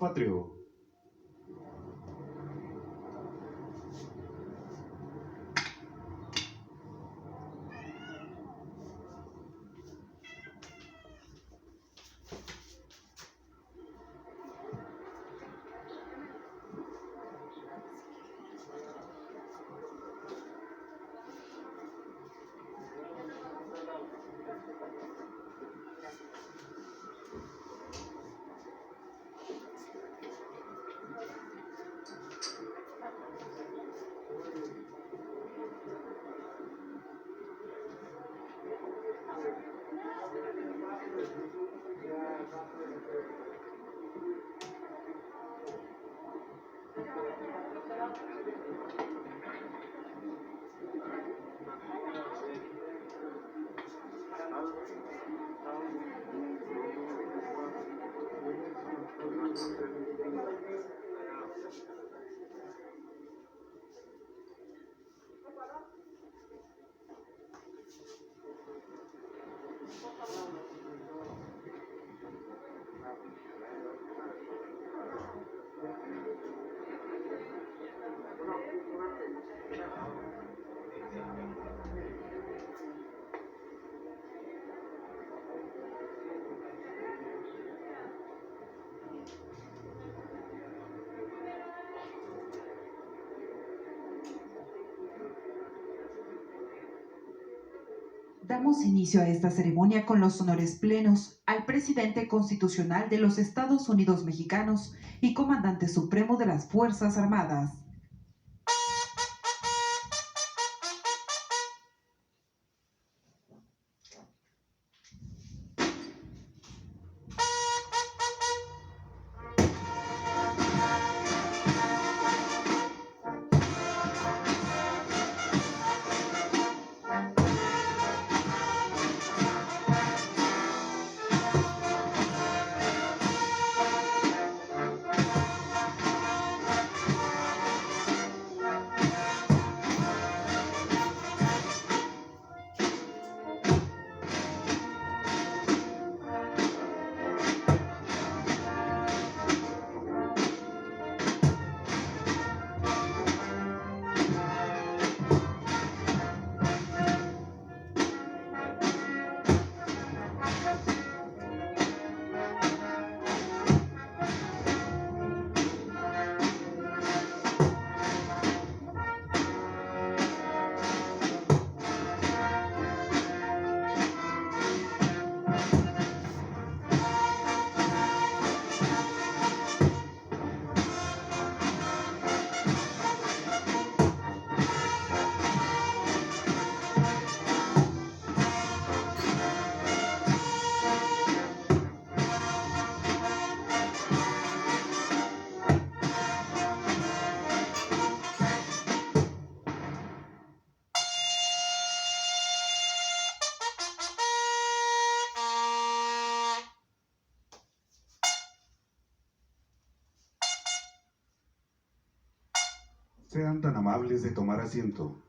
patrio. Damos inicio a esta ceremonia con los honores plenos al presidente constitucional de los Estados Unidos Mexicanos y comandante supremo de las Fuerzas Armadas. Sean tan amables de tomar asiento.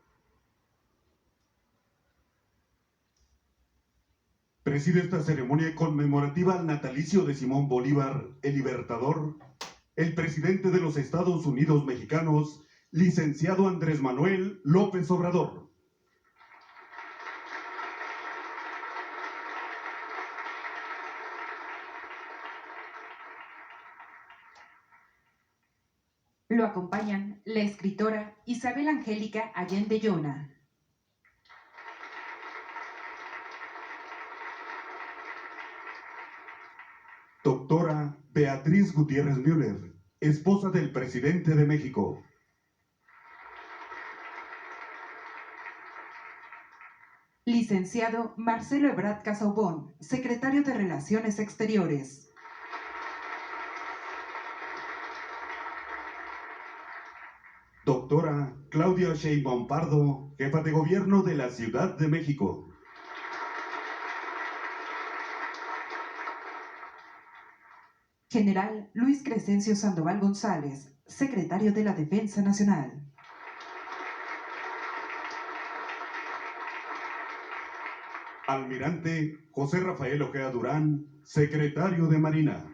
Preside esta ceremonia conmemorativa al natalicio de Simón Bolívar, el Libertador, el presidente de los Estados Unidos Mexicanos, licenciado Andrés Manuel López Obrador. Lo acompañan la escritora Isabel Angélica Allende Llona, Doctora Beatriz Gutiérrez Müller, esposa del presidente de México. licenciado Marcelo Ebrard Casaubon, secretario de Relaciones Exteriores. Doctora Claudia Sheinbaum Pardo, jefa de gobierno de la Ciudad de México. General Luis Crescencio Sandoval González, secretario de la Defensa Nacional. Almirante José Rafael Ojeda Durán, secretario de Marina.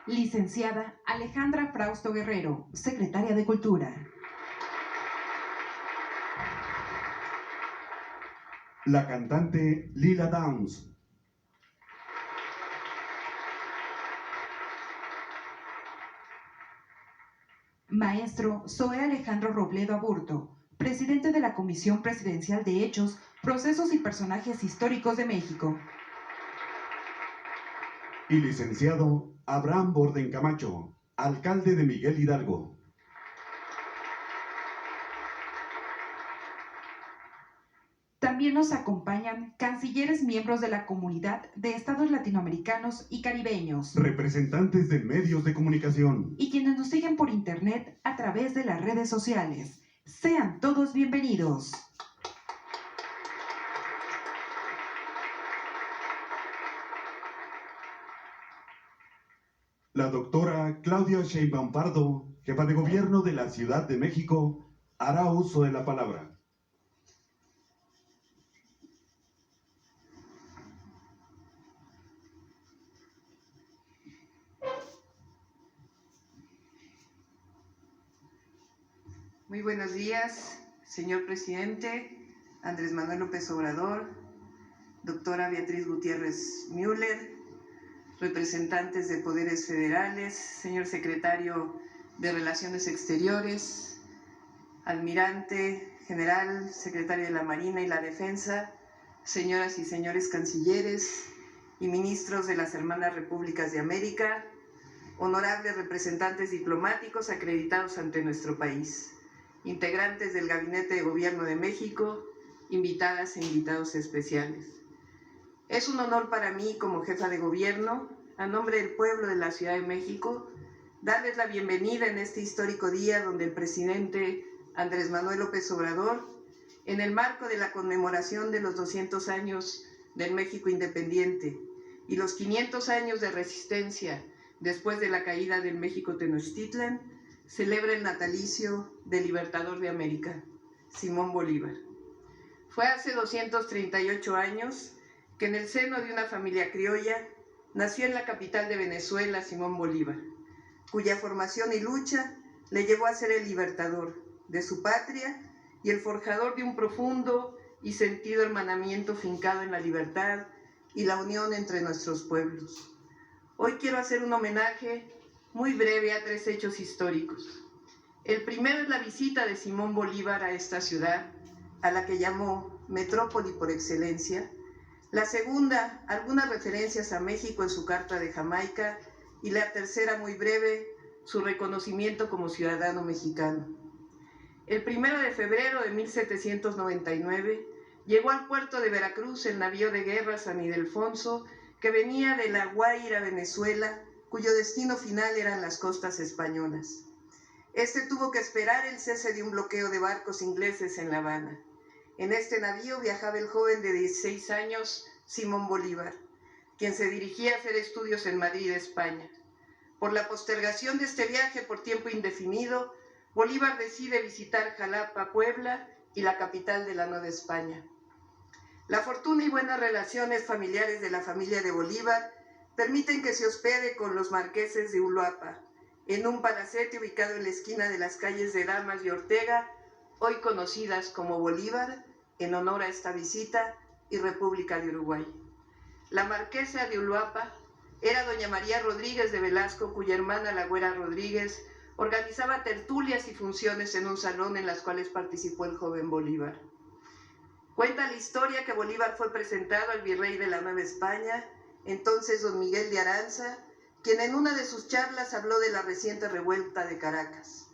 Licenciada Alejandra Frausto Guerrero, Secretaria de Cultura. La cantante Lila Downs. Maestro Zoe Alejandro Robledo Aburto, presidente de la Comisión Presidencial de Hechos, Procesos y Personajes Históricos de México. Y licenciado Abraham Borden Camacho, alcalde de Miguel Hidalgo. También nos acompañan cancilleres miembros de la Comunidad de Estados Latinoamericanos y Caribeños, representantes de medios de comunicación y quienes nos siguen por internet a través de las redes sociales. Sean todos bienvenidos. La doctora Claudia Sheinbaum Pardo, jefa de gobierno de la Ciudad de México, hará uso de la palabra. Muy buenos días, señor presidente Andrés Manuel López Obrador, doctora Beatriz Gutiérrez Müller, representantes de poderes federales, señor secretario de Relaciones Exteriores, almirante general, secretario de la Marina y la Defensa, señoras y señores cancilleres y ministros de las Hermanas Repúblicas de América, honorables representantes diplomáticos acreditados ante nuestro país, integrantes del Gabinete de Gobierno de México, invitadas e invitados especiales. Es un honor para mí, como jefa de gobierno, a nombre del pueblo de la Ciudad de México, darles la bienvenida en este histórico día donde el presidente Andrés Manuel López Obrador, en el marco de la conmemoración de los 200 años del México independiente y los 500 años de resistencia después de la caída del México Tenochtitlan, celebra el natalicio del Libertador de América, Simón Bolívar. Fue hace 238 años que en el seno de una familia criolla nació en la capital de Venezuela Simón Bolívar, cuya formación y lucha le llevó a ser el libertador de su patria y el forjador de un profundo y sentido hermanamiento fincado en la libertad y la unión entre nuestros pueblos. Hoy quiero hacer un homenaje muy breve a 3 hechos históricos. El primero es la visita de Simón Bolívar a esta ciudad, a la que llamó metrópoli por excelencia. La segunda, algunas referencias a México en su Carta de Jamaica. Y la tercera, muy breve, su reconocimiento como ciudadano mexicano. El 1 de febrero de 1799 llegó al puerto de Veracruz el navío de guerra San Ildefonso, que venía de La Guaira, Venezuela, cuyo destino final eran las costas españolas. Este tuvo que esperar el cese de un bloqueo de barcos ingleses en La Habana. En este navío viajaba el joven de 16 años, Simón Bolívar, quien se dirigía a hacer estudios en Madrid, España. Por la postergación de este viaje por tiempo indefinido, Bolívar decide visitar Jalapa, Puebla y la capital de la Nueva España. La fortuna y buenas relaciones familiares de la familia de Bolívar permiten que se hospede con los marqueses de Uruapa, en un palacete ubicado en la esquina de las calles de Damas y Ortega, hoy conocidas como Bolívar, en honor a esta visita, y República de Uruguay. La marquesa de Uruapa era doña María Rodríguez de Velasco, cuya hermana, la Güera Rodríguez, organizaba tertulias y funciones en un salón en las cuales participó el joven Bolívar. Cuenta la historia que Bolívar fue presentado al virrey de la Nueva España, entonces don Miguel de Aranza, quien en una de sus charlas habló de la reciente revuelta de Caracas.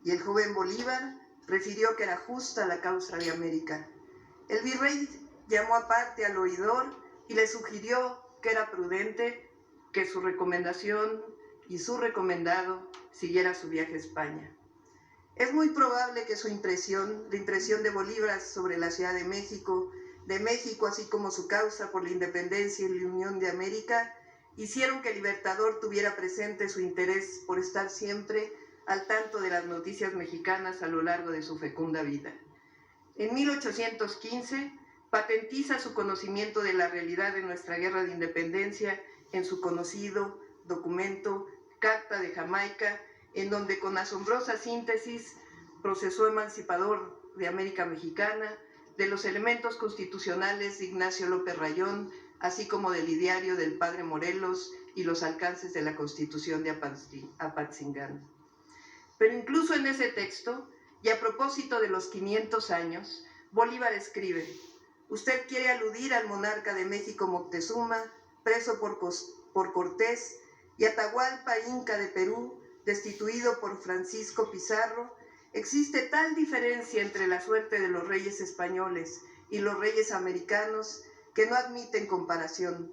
Y el joven Bolívar refirió que era justa la causa de América. El virrey llamó aparte al oidor y le sugirió que era prudente que su recomendación y su recomendado siguiera su viaje a España. Es muy probable que la impresión de Bolívar sobre la Ciudad de México, así como su causa por la independencia y la unión de América, hicieron que el Libertador tuviera presente su interés por estar siempre al tanto de las noticias mexicanas a lo largo de su fecunda vida. En 1815 patentiza su conocimiento de la realidad de nuestra guerra de independencia en su conocido documento, Carta de Jamaica, en donde con asombrosa síntesis, proceso emancipador de América Mexicana, de los elementos constitucionales de Ignacio López Rayón, así como del ideario del padre Morelos y los alcances de la Constitución de Apatzingán. Pero incluso en ese texto, y a propósito de los 500 años, Bolívar escribe: usted quiere aludir al monarca de México Moctezuma, preso por Cortés, y Atahualpa Inca de Perú, destituido por Francisco Pizarro. Existe tal diferencia entre la suerte de los reyes españoles y los reyes americanos que no admiten comparación.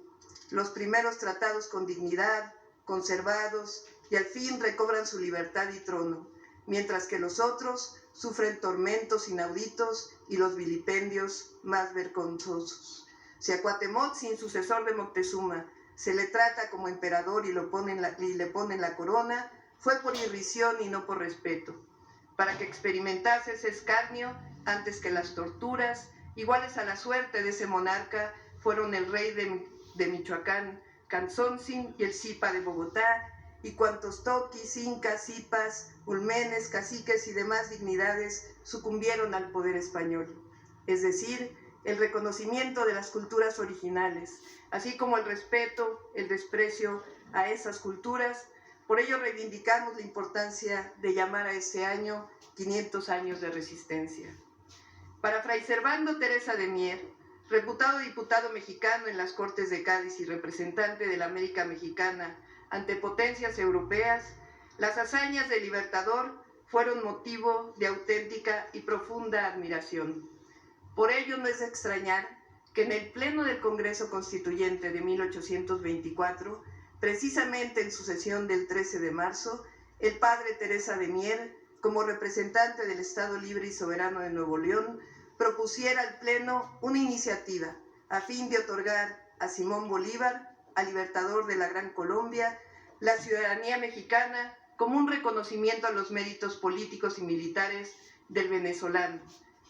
Los primeros tratados con dignidad, conservados, y al fin recobran su libertad y trono, mientras que los otros sufren tormentos inauditos y los vilipendios más vergonzosos. Si a Cuauhtémoc, sucesor de Moctezuma, se le trata como emperador y le ponen la corona, fue por irrisión y no por respeto, para que experimentase ese escarnio antes que las torturas, iguales a la suerte de ese monarca, fueron el rey de Michoacán, Canzoncin, y el Zipa de Bogotá, y cuantos toquis, incas, zipas, ulmenes, caciques y demás dignidades sucumbieron al poder español. Es decir, el reconocimiento de las culturas originales, así como el respeto, el desprecio a esas culturas. Por ello reivindicamos la importancia de llamar a este año 500 años de resistencia. Para Fray Servando Teresa de Mier, reputado diputado mexicano en las Cortes de Cádiz y representante de la América Mexicana ante potencias europeas, las hazañas del Libertador fueron motivo de auténtica y profunda admiración. Por ello no es de extrañar que en el Pleno del Congreso Constituyente de 1824, precisamente en su sesión del 13 de marzo, el padre Teresa de Mier, como representante del Estado Libre y Soberano de Nuevo León, propusiera al Pleno una iniciativa a fin de otorgar a Simón Bolívar, al libertador de la Gran Colombia, la ciudadanía mexicana como un reconocimiento a los méritos políticos y militares del venezolano,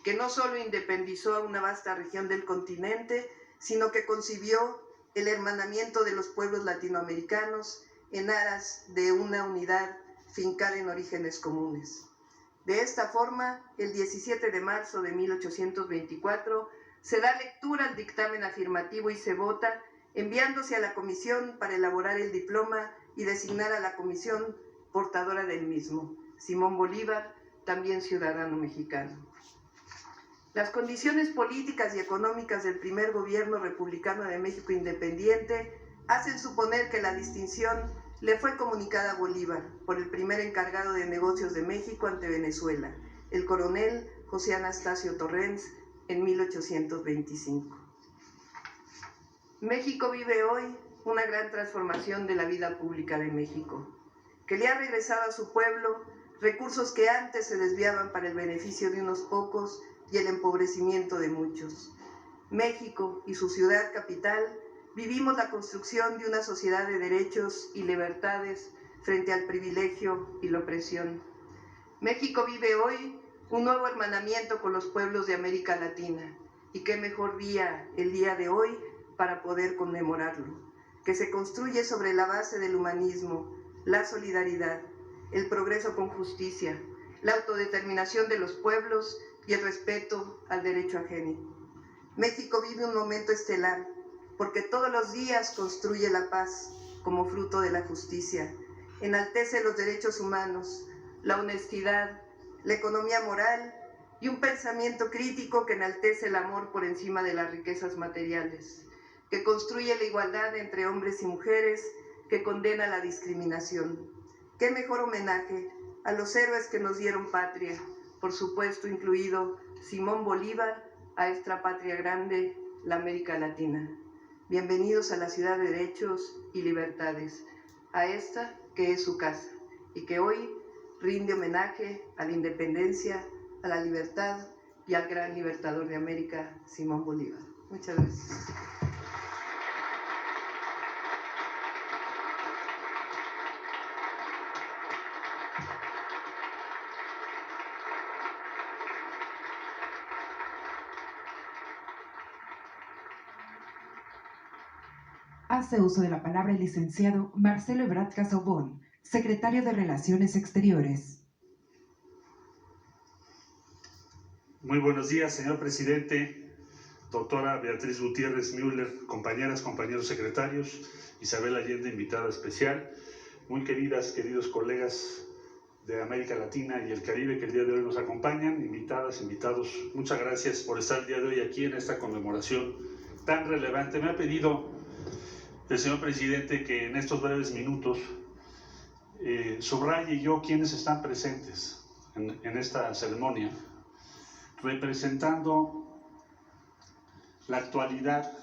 que no solo independizó a una vasta región del continente, sino que concibió el hermanamiento de los pueblos latinoamericanos en aras de una unidad fincada en orígenes comunes. De esta forma, el 17 de marzo de 1824, se da lectura al dictamen afirmativo y se vota, enviándose a la comisión para elaborar el diploma y designar a la comisión portadora del mismo, Simón Bolívar, también ciudadano mexicano. Las condiciones políticas y económicas del primer gobierno republicano de México independiente hacen suponer que la distinción le fue comunicada a Bolívar por el primer encargado de negocios de México ante Venezuela, el coronel José Anastasio Torrens, en 1825. México vive hoy una gran transformación de la vida pública de México, que le ha regresado a su pueblo recursos que antes se desviaban para el beneficio de unos pocos y el empobrecimiento de muchos. México y su ciudad capital vivimos la construcción de una sociedad de derechos y libertades frente al privilegio y la opresión. México vive hoy un nuevo hermanamiento con los pueblos de América Latina, y qué mejor día el día de hoy para poder conmemorarlo, que se construye sobre la base del humanismo, la solidaridad, el progreso con justicia, la autodeterminación de los pueblos y el respeto al derecho ajeno. México vive un momento estelar, porque todos los días construye la paz como fruto de la justicia, enaltece los derechos humanos, la honestidad, la economía moral y un pensamiento crítico que enaltece el amor por encima de las riquezas materiales, que construye la igualdad entre hombres y mujeres, que condena la discriminación. ¿Qué mejor homenaje a los héroes que nos dieron patria, por supuesto incluido Simón Bolívar, a esta patria grande, la América Latina? Bienvenidos a la ciudad de derechos y libertades, a esta que es su casa y que hoy rinde homenaje a la independencia, a la libertad y al gran libertador de América, Simón Bolívar. Muchas gracias. Hace uso de la palabra el licenciado Marcelo Ebrard Casaubon, secretario de Relaciones Exteriores. Muy buenos días, señor presidente, doctora Beatriz Gutiérrez Müller, compañeras, compañeros secretarios, Isabel Allende, invitada especial, muy queridos colegas de América Latina y el Caribe que el día de hoy nos acompañan, invitadas, invitados, muchas gracias por estar el día de hoy aquí en esta conmemoración tan relevante. Me ha pedido el señor presidente que en estos breves minutos subraye yo quienes están presentes en esta ceremonia, representando la actualidad,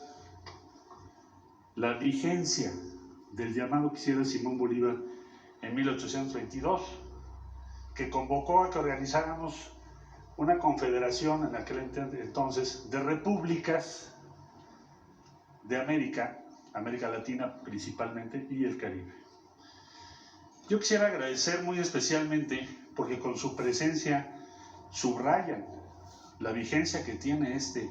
la vigencia del llamado que hiciera Simón Bolívar en 1822, que convocó a que organizáramos una confederación en aquel entonces de repúblicas de América Latina principalmente y el Caribe. Yo quisiera agradecer muy especialmente porque con su presencia subrayan la vigencia que tiene este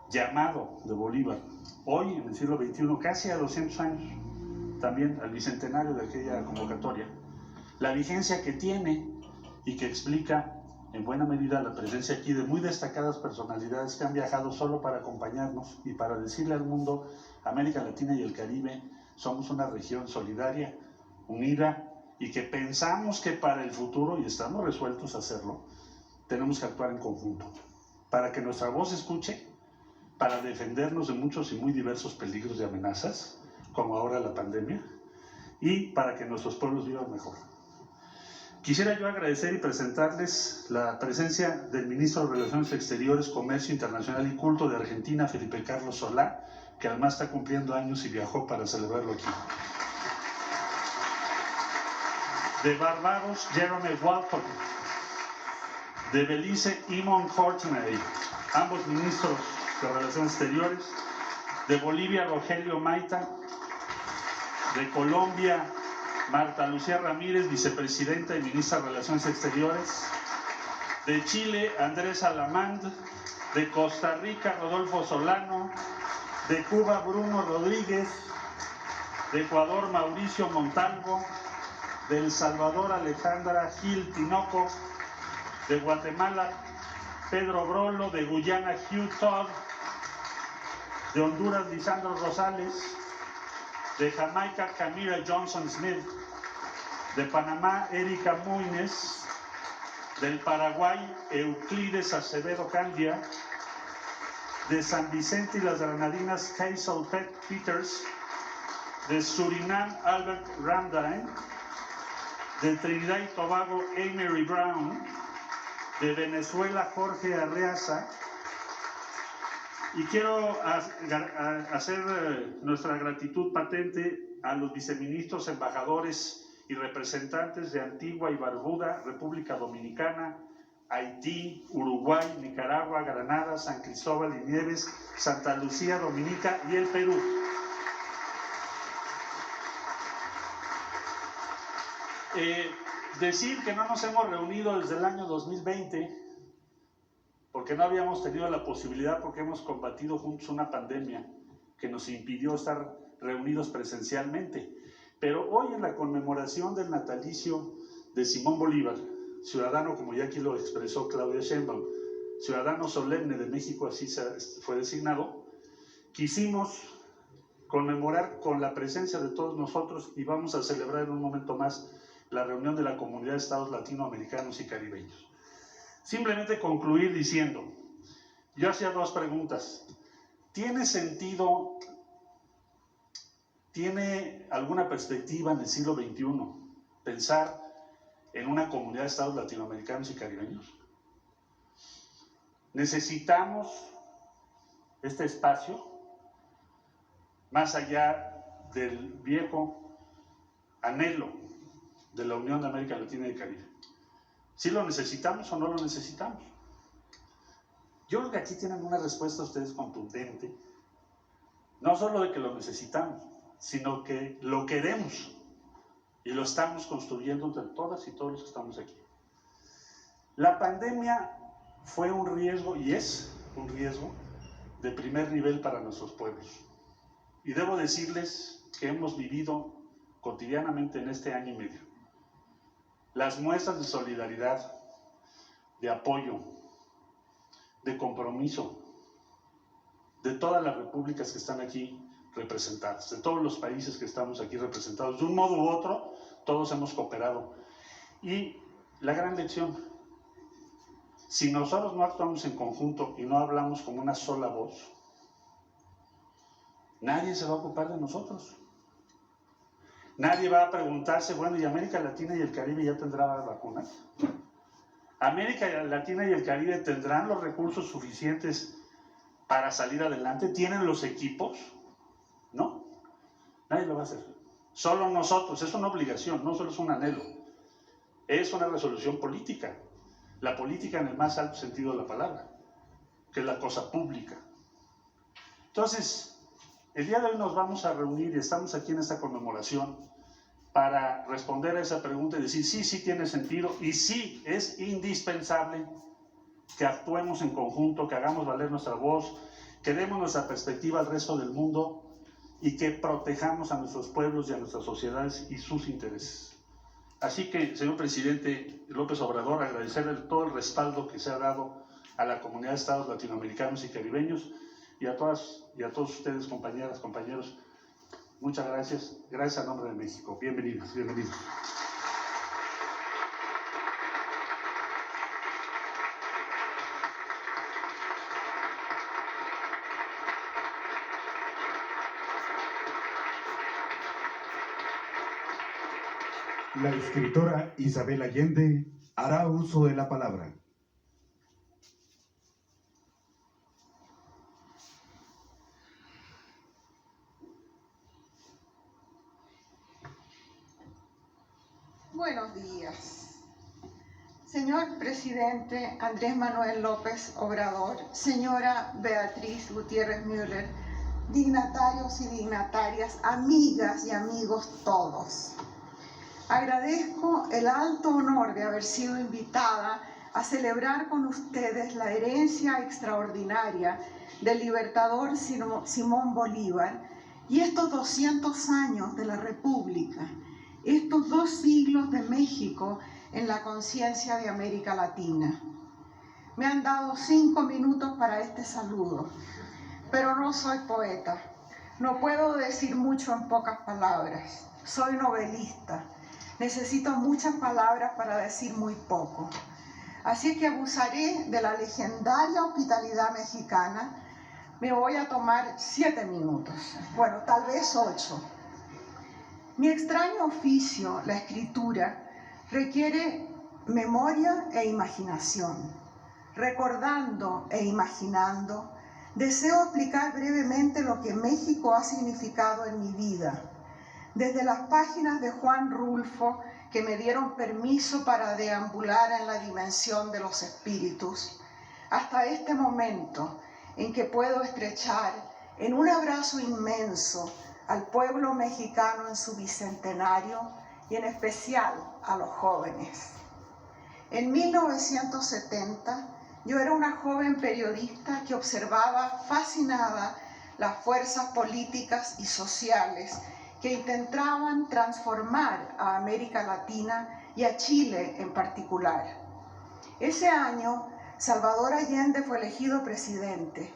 llamado de Bolívar, hoy en el siglo XXI, casi a 200 años, también al bicentenario de aquella convocatoria, la vigencia que tiene y que explica en buena medida la presencia aquí de muy destacadas personalidades que han viajado solo para acompañarnos y para decirle al mundo: América Latina y el Caribe somos una región solidaria, unida, y que pensamos que para el futuro, y estamos resueltos a hacerlo, tenemos que actuar en conjunto, para que nuestra voz se escuche, para defendernos de muchos y muy diversos peligros y amenazas, como ahora la pandemia, y para que nuestros pueblos vivan mejor. Quisiera yo agradecer y presentarles la presencia del Ministro de Relaciones Exteriores, Comercio Internacional y Culto de Argentina, Felipe Carlos Solá, que además está cumpliendo años y viajó para celebrarlo aquí. De Barbados, Jeremy Walton. De Belice, Eamon Courtenay, ambos ministros de Relaciones Exteriores. De Bolivia, Rogelio Maita. De Colombia, Marta Lucía Ramírez, vicepresidenta y ministra de Relaciones Exteriores. De Chile, Andrés Alamand. De Costa Rica, Rodolfo Solano. De Cuba, Bruno Rodríguez. De Ecuador, Mauricio Montalvo. De El Salvador, Alejandra Gil Tinoco. De Guatemala, Pedro Brolo. De Guyana, Hugh Todd. De Honduras, Lisandro Rosales. De Jamaica, Camila Johnson Smith. De Panamá, Erika Muñez. Del Paraguay, Euclides Acevedo Candia. De San Vicente y las Granadinas, Hazel Peters. De Surinam, Albert Ramdain. De Trinidad y Tobago, Emery Brown. De Venezuela, Jorge Arreaza. Y quiero hacer nuestra gratitud patente a los viceministros, embajadores y representantes de Antigua y Barbuda, República Dominicana, Haití, Uruguay, Nicaragua, Granada, San Cristóbal y Nieves, Santa Lucía, Dominica y el Perú. Decir que no nos hemos reunido desde el año 2020, porque no habíamos tenido la posibilidad, porque hemos combatido juntos una pandemia que nos impidió estar reunidos presencialmente. Pero hoy, en la conmemoración del natalicio de Simón Bolívar, ciudadano, como ya aquí lo expresó Claudia Sheinbaum, ciudadano solemne de México, así fue designado, quisimos conmemorar con la presencia de todos nosotros, y vamos a celebrar en un momento más la reunión de la Comunidad de Estados Latinoamericanos y Caribeños. Simplemente concluir diciendo, yo hacía dos preguntas. ¿Tiene sentido, tiene alguna perspectiva en el siglo XXI pensar en una comunidad de estados latinoamericanos y caribeños? ¿Necesitamos este espacio más allá del viejo anhelo de la Unión de América Latina y el Caribe? ¿Sí lo necesitamos o no lo necesitamos? Yo creo que aquí tienen una respuesta ustedes contundente, no solo de que lo necesitamos, sino que lo queremos y lo estamos construyendo entre todas y todos los que estamos aquí. La pandemia fue un riesgo y es un riesgo de primer nivel para nuestros pueblos. Y debo decirles que hemos vivido cotidianamente en este año y medio las muestras de solidaridad, de apoyo, de compromiso de todas las repúblicas que están aquí representadas, de todos los países que estamos aquí representados. De un modo u otro, todos hemos cooperado. Y la gran lección: si nosotros no actuamos en conjunto y no hablamos como una sola voz, nadie se va a ocupar de nosotros. Nadie va a preguntarse, bueno, ¿y América Latina y el Caribe ya tendrá vacunas? ¿América Latina y el Caribe tendrán los recursos suficientes para salir adelante? ¿Tienen los equipos? No, nadie lo va a hacer. Solo nosotros. Es una obligación, no solo es un anhelo. Es una resolución política. La política en el más alto sentido de la palabra, que es la cosa pública. Entonces, el día de hoy nos vamos a reunir y estamos aquí en esta conmemoración para responder a esa pregunta y decir sí tiene sentido y sí es indispensable que actuemos en conjunto, que hagamos valer nuestra voz, que demos nuestra perspectiva al resto del mundo y que protejamos a nuestros pueblos y a nuestras sociedades y sus intereses. Así que, señor presidente López Obrador, agradecerle todo el respaldo que se ha dado a la comunidad de estados latinoamericanos y caribeños y a todas y a todos ustedes, compañeras, compañeros. Muchas gracias. Gracias a nombre de México. Bienvenidos, bienvenidos. La escritora Isabel Allende hará uso de la palabra. Buenos días. Señor presidente Andrés Manuel López Obrador, señora Beatriz Gutiérrez Müller, dignatarios y dignatarias, amigas y amigos todos. Agradezco el alto honor de haber sido invitada a celebrar con ustedes la herencia extraordinaria del libertador Simón Bolívar y estos 200 años de la República, estos 2 siglos de México en la conciencia de América Latina. Me han dado 5 minutos para este saludo, pero no soy poeta. No puedo decir mucho en pocas palabras. Soy novelista. Necesito muchas palabras para decir muy poco. Así que abusaré de la legendaria hospitalidad mexicana. Me voy a tomar 7 minutos. Bueno, tal vez 8. Mi extraño oficio, la escritura, requiere memoria e imaginación. Recordando e imaginando, deseo explicar brevemente lo que México ha significado en mi vida. Desde las páginas de Juan Rulfo, que me dieron permiso para deambular en la dimensión de los espíritus, hasta este momento en que puedo estrechar en un abrazo inmenso al pueblo mexicano en su bicentenario y en especial a los jóvenes. En 1970, yo era una joven periodista que observaba fascinada las fuerzas políticas y sociales que intentaban transformar a América Latina y a Chile en particular. Ese año, Salvador Allende fue elegido presidente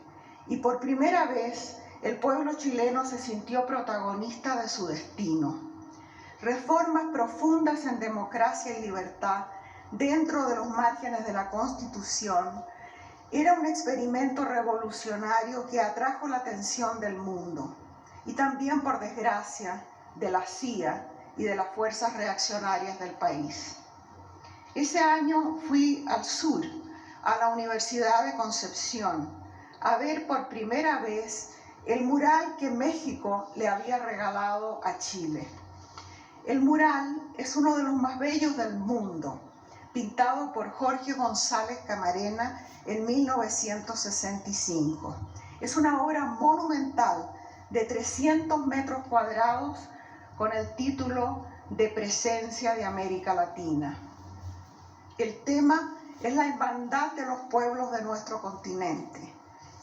y por primera vez el pueblo chileno se sintió protagonista de su destino. Reformas profundas en democracia y libertad dentro de los márgenes de la Constitución era un experimento revolucionario que atrajo la atención del mundo y también, por desgracia, de la CIA y de las fuerzas reaccionarias del país. Ese año fui al sur, a la Universidad de Concepción, a ver por primera vez el mural que México le había regalado a Chile. El mural es uno de los más bellos del mundo, pintado por Jorge González Camarena en 1965. Es una obra monumental de 300 metros cuadrados con el título de Presencia de América Latina. El tema es la hermandad de los pueblos de nuestro continente.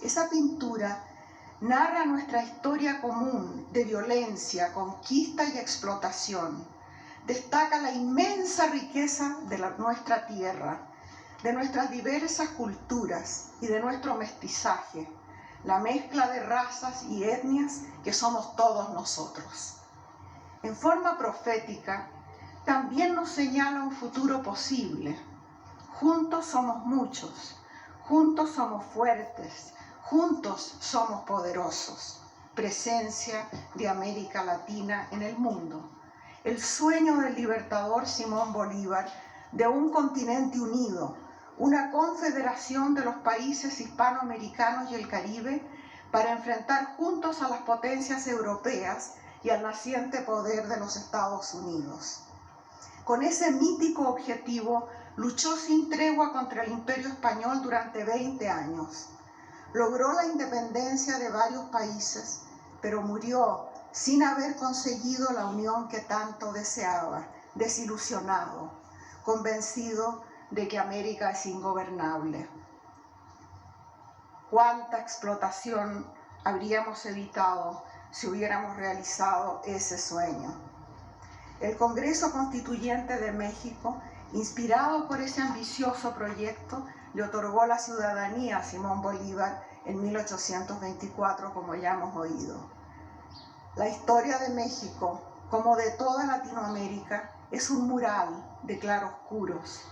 Esa pintura narra nuestra historia común de violencia, conquista y explotación. Destaca la inmensa riqueza de nuestra tierra, de nuestras diversas culturas y de nuestro mestizaje, la mezcla de razas y etnias que somos todos nosotros. En forma profética, también nos señala un futuro posible. Juntos somos muchos, juntos somos fuertes, juntos somos poderosos. Presencia de América Latina en el mundo. El sueño del libertador Simón Bolívar de un continente unido, una confederación de los países hispanoamericanos y el Caribe para enfrentar juntos a las potencias europeas y al naciente poder de los Estados Unidos. Con ese mítico objetivo, luchó sin tregua contra el Imperio Español durante 20 años. Logró la independencia de varios países, pero murió sin haber conseguido la unión que tanto deseaba, desilusionado, convencido de que América es ingobernable. ¿Cuánta explotación habríamos evitado si hubiéramos realizado ese sueño? El Congreso Constituyente de México, inspirado por ese ambicioso proyecto, le otorgó la ciudadanía a Simón Bolívar en 1824, como ya hemos oído. La historia de México, como de toda Latinoamérica, es un mural de claroscuros,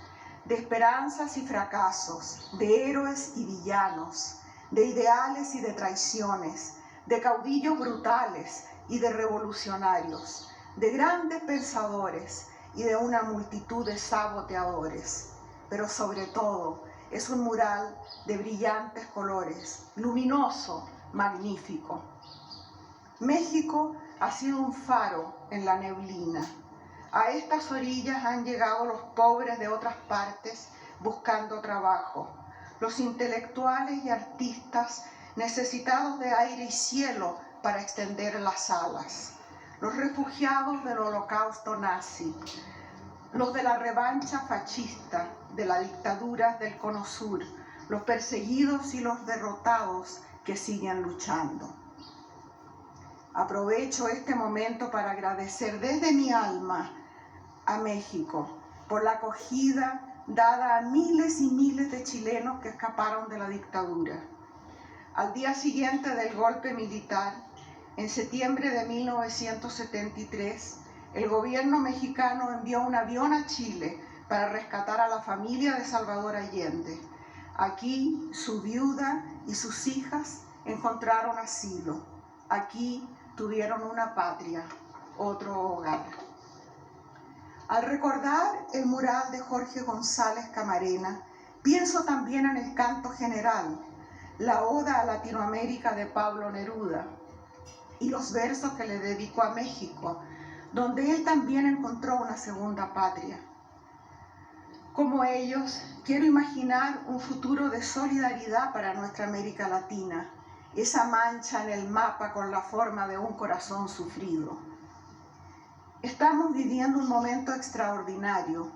de esperanzas y fracasos, de héroes y villanos, de ideales y de traiciones, de caudillos brutales y de revolucionarios, de grandes pensadores y de una multitud de saboteadores, pero sobre todo es un mural de brillantes colores, luminoso, magnífico. México ha sido un faro en la neblina. A estas orillas han llegado los pobres de otras partes buscando trabajo, los intelectuales y artistas necesitados de aire y cielo para extender las alas, los refugiados del holocausto nazi, los de la revancha fascista, de la dictadura del Cono Sur, los perseguidos y los derrotados que siguen luchando. Aprovecho este momento para agradecer desde mi alma a México por la acogida dada a miles y miles de chilenos que escaparon de la dictadura. Al día siguiente del golpe militar, en septiembre de 1973, el gobierno mexicano envió un avión a Chile para rescatar a la familia de Salvador Allende. Aquí su viuda y sus hijas encontraron asilo. Aquí tuvieron una patria, otro hogar. Al recordar el mural de Jorge González Camarena, pienso también en el canto general, la Oda a Latinoamérica de Pablo Neruda, y los versos que le dedicó a México, donde él también encontró una segunda patria. Como ellos, quiero imaginar un futuro de solidaridad para nuestra América Latina, esa mancha en el mapa con la forma de un corazón sufrido. Estamos viviendo un momento extraordinario.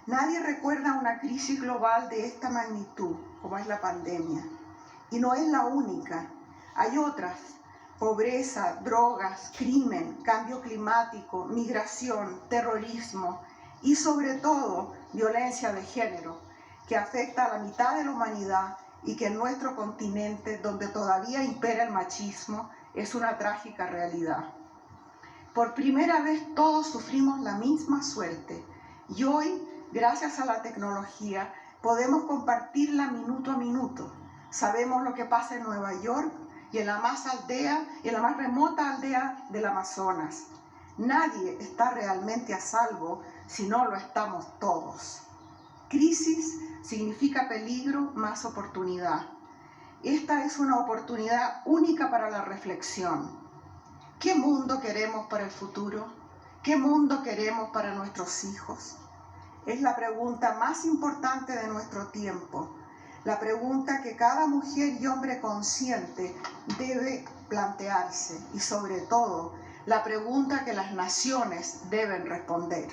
Nadie recuerda una crisis global de esta magnitud, como es la pandemia. Y no es la única. Hay otras: pobreza, drogas, crimen, cambio climático, migración, terrorismo y sobre todo violencia de género, que afecta a la mitad de la humanidad y que en nuestro continente, donde todavía impera el machismo, es una trágica realidad. Por primera vez todos sufrimos la misma suerte y hoy, gracias a la tecnología, podemos compartirla minuto a minuto. Sabemos lo que pasa en Nueva York y en la más remota aldea del Amazonas. Nadie está realmente a salvo si no lo estamos todos. Crisis significa peligro más oportunidad. Esta es una oportunidad única para la reflexión. ¿Qué mundo queremos para el futuro? ¿Qué mundo queremos para nuestros hijos? Es la pregunta más importante de nuestro tiempo. La pregunta que cada mujer y hombre consciente debe plantearse y sobre todo la pregunta que las naciones deben responder.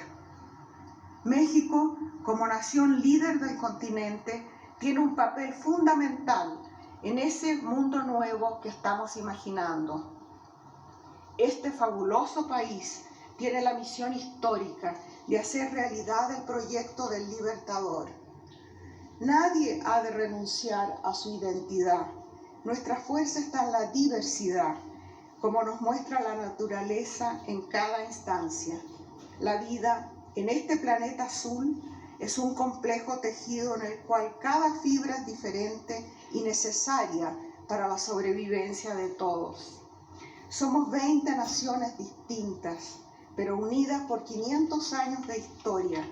México, como nación líder del continente, tiene un papel fundamental en ese mundo nuevo que estamos imaginando. Este fabuloso país tiene la misión histórica de hacer realidad el proyecto del Libertador. Nadie ha de renunciar a su identidad. Nuestra fuerza está en la diversidad, como nos muestra la naturaleza en cada instancia. La vida en este planeta azul es un complejo tejido en el cual cada fibra es diferente y necesaria para la sobrevivencia de todos. Somos 20 naciones distintas, pero unidas por 500 años de historia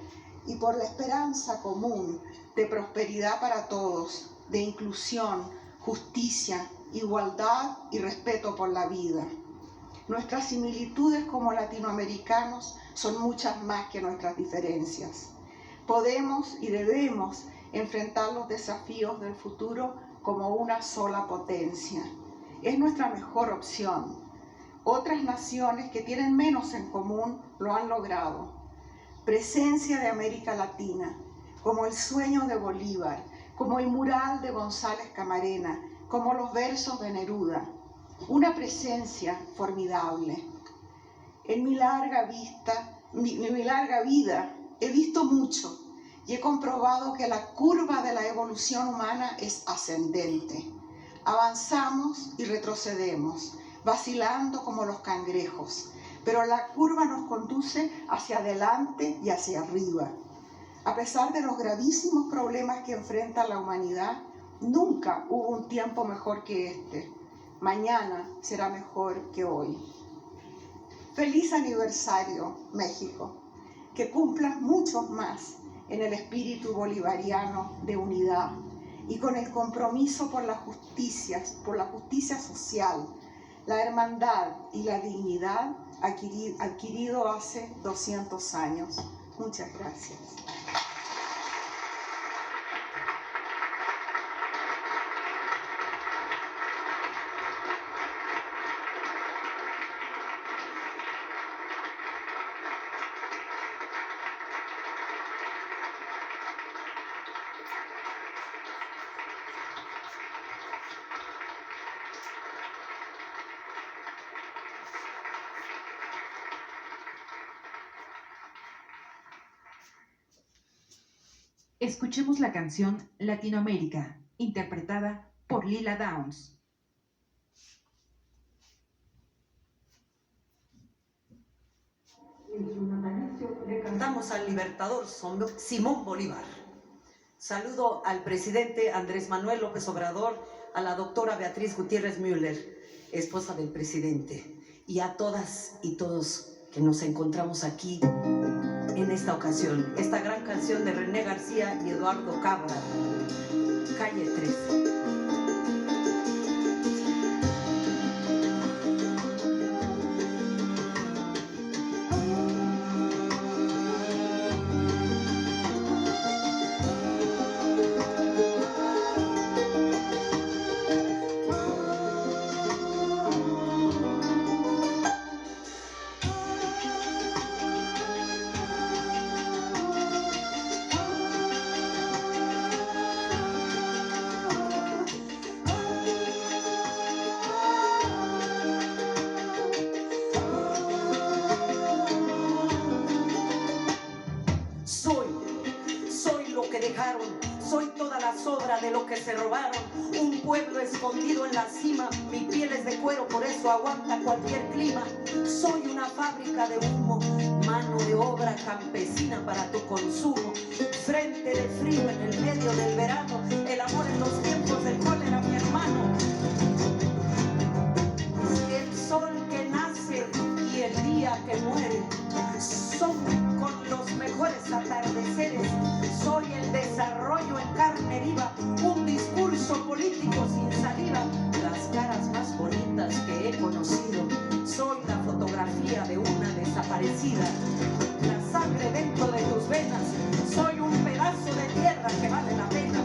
y por la esperanza común de prosperidad para todos, de inclusión, justicia, igualdad y respeto por la vida. Nuestras similitudes como latinoamericanos son muchas más que nuestras diferencias. Podemos y debemos enfrentar los desafíos del futuro como una sola potencia. Es nuestra mejor opción. Otras naciones que tienen menos en común lo han logrado. Presencia de América Latina, como el sueño de Bolívar, como el mural de González Camarena, como los versos de Neruda. Una presencia formidable. En mi larga vida he visto mucho y he comprobado que la curva de la evolución humana es ascendente. Avanzamos y retrocedemos, vacilando como los cangrejos, pero la curva nos conduce hacia adelante y hacia arriba. A pesar de los gravísimos problemas que enfrenta la humanidad, nunca hubo un tiempo mejor que este. Mañana será mejor que hoy. Feliz aniversario, México. Que cumplas muchos más en el espíritu bolivariano de unidad y con el compromiso por la justicia social, la hermandad y la dignidad adquirido hace 200 años. Muchas gracias. Escuchemos la canción Latinoamérica, interpretada por Lila Downs. Cantamos al libertador Simón Bolívar. Saludo al presidente Andrés Manuel López Obrador, a la doctora Beatriz Gutiérrez Müller, esposa del presidente, y a todas y todos que nos encontramos aquí en esta ocasión. Esta gran canción de René García y Eduardo Cabra, Calle 3. Soy toda la sobra de lo que se robaron, un pueblo escondido en la cima, mi piel es de cuero, por eso aguanta cualquier clima. Soy una fábrica de humo, mano de obra campesina para tu consumo, frente de frío en el medio del verano, el amor en los tiempos del cólera, mi hermano. El sol que nace y el día que muere son con los mejores atardeceres. Soy el desarrollo en carne viva, un discurso político sin saliva, las caras más bonitas que he conocido. Soy la fotografía de una desaparecida, la sangre dentro de tus venas. Soy un pedazo de tierra que vale la pena,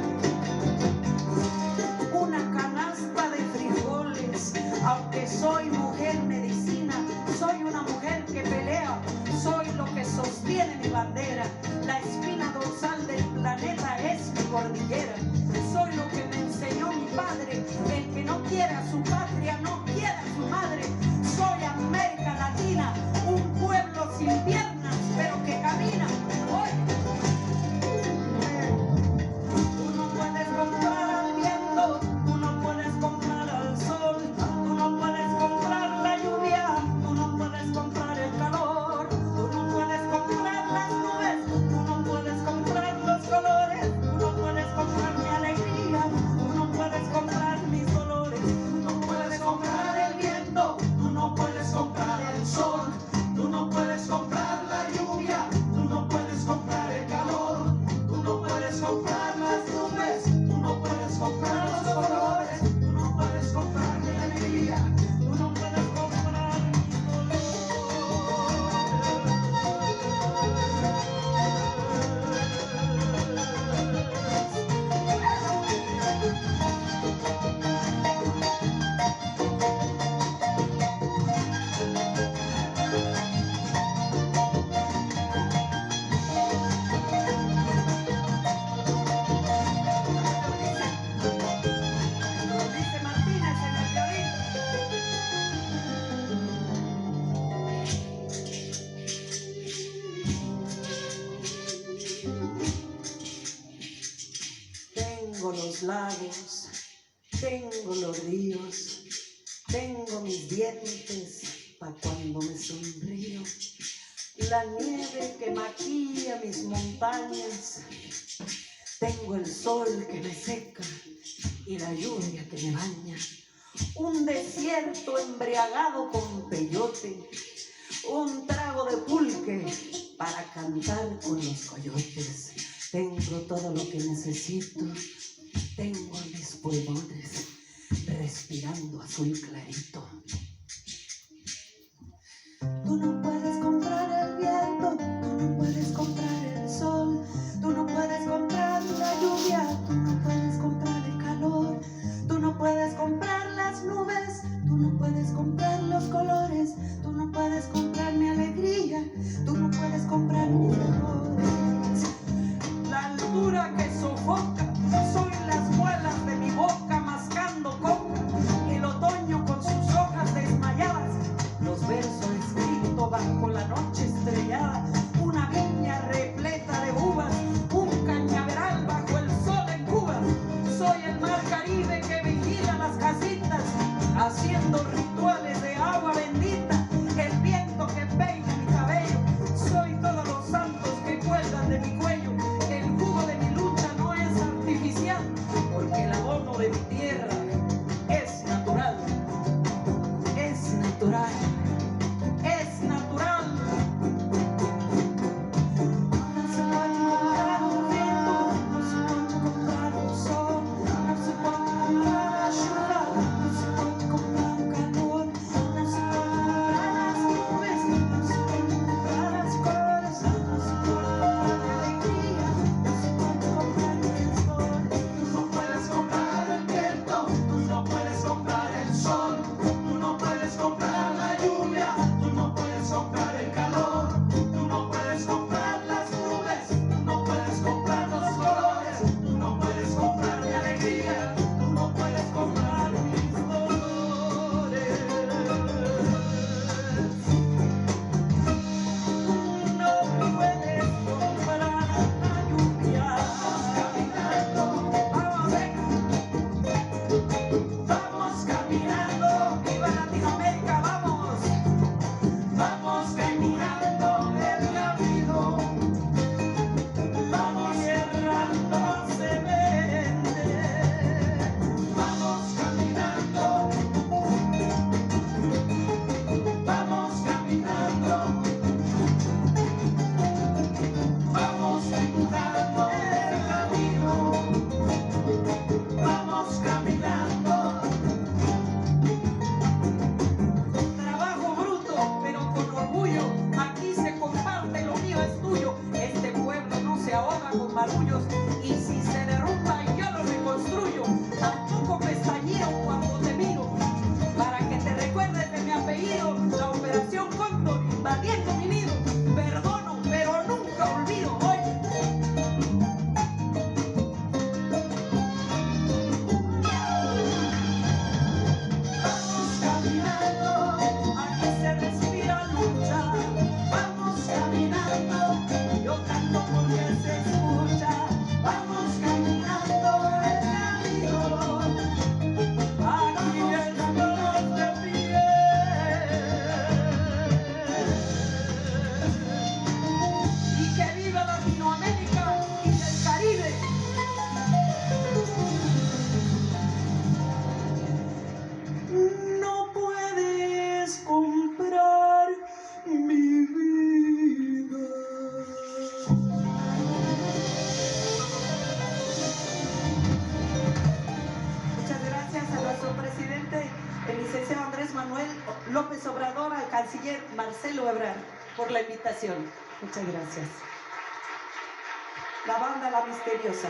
una canasta de frijoles. Aunque soy mujer medicina, soy una mujer que pelea. Soy lo que sostiene mi bandera, la espina dorsal del planeta es mi cordillera. Soy lo que me enseñó mi padre sol, tú no puedes comprar la lluvia, tú no puedes comprar el calor, tú no puedes comprar las nubes, tú no puedes comprar los colores, tú no puedes comprar mi alegría, tú no puedes comprar mi Dice Martínez en el violín. Tengo los lagos, tengo los ríos, tengo mis dientes pa' cuando me sonrío. La nieve que maquilla mis montañas, tengo el sol que me seca y la lluvia que me baña. Un desierto embriagado con peyote, un trago de pulque para cantar con los coyotes. Tengo todo lo que necesito, tengo mis pulmones respirando azul clarito. Tú no puedes comprar el viento, tú no puedes comprar el sol, tú no puedes comprar la lluvia, tú no puedes comprar el calor, tú no puedes comprar las nubes, tú no puedes comprar los colores, tú no puedes comprar mi alegría, tú no puedes comprar mis errores. La altura que sofoca son las muelas de mi boca mascando coca, el otoño con sus hojas desmayadas, los versos escritos bajo la noche estrellada, una viña repleta de uvas, un cañaveral bajo el sol en Cuba. Soy el mar Caribe que vigila las casitas, haciendo rituales de agua bendita, el viento que peina mi cabello, soy todos los santos que cuelgan de mi cuello. El jugo de mi lucha no es artificial, porque el abono de mi tierra es natural, es natural. Es natural. No se puede comprar un viento, no se puede comprar un sol, no se puede comprar la lluvia, no se puede comprar un calor, no se puede comprar las nubes, no se puede comprar las colores, no se puede comprar la alegría, no se puede comprar el sol. Tú no puedes comprar el viento, tú no puedes comprar el sol, tú no puedes comprar la lluvia, tú no puedes comprar el calor, tú no puedes comprar las nubes, tú no puedes comprar los colores, tú no puedes comprar mi alegría, tú no puedes comprar mis dolores. No puedes comprar la lluvia. Vamos, Vamos caminando, viva Latinoamérica, vamos. vamos caminando el camino, vamos Tierra no se vende. vamos caminando, vamos caminando, vamos dibujando el camino, vamos caminando. Trabajo bruto, pero con orgullo. Aquí se comparte, lo mío es tuyo. Este pueblo no se ahoga con barullos. Y si se derrumba, yo lo reconstruyo. Tampoco pestañeo cuando te miro. Para que te recuerdes de mi apellido, la operación Cóndor invadiendo mi nido. Perdono, pero nunca olvido. Hoy Vamos caminando, aquí se respira lucha. vamos caminando, Yo canto porque se escucha. Marcelo Ebrard, por la invitación. Muchas gracias. La banda La Misteriosa.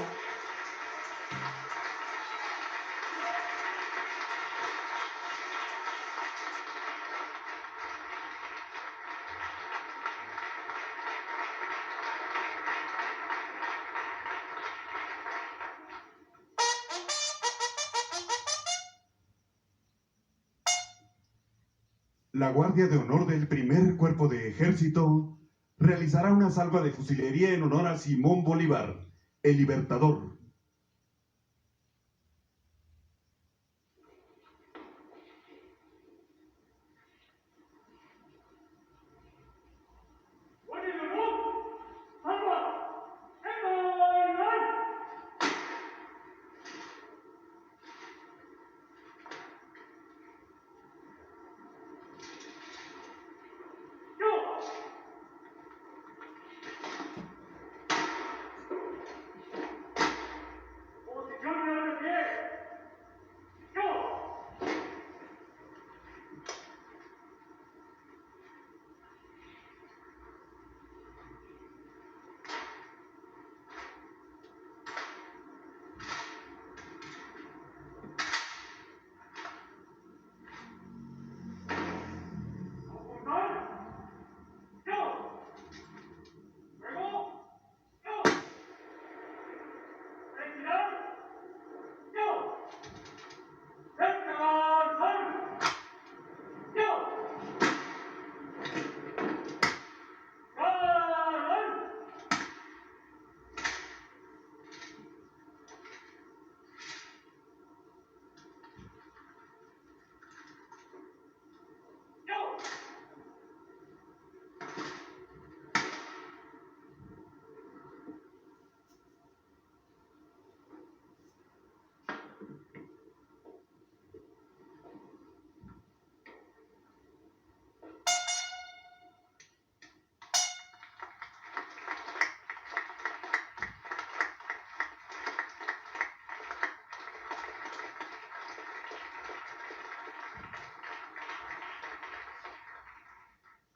La Guardia de Honor del Primer Cuerpo de Ejército realizará una salva de fusilería en honor a Simón Bolívar, el Libertador.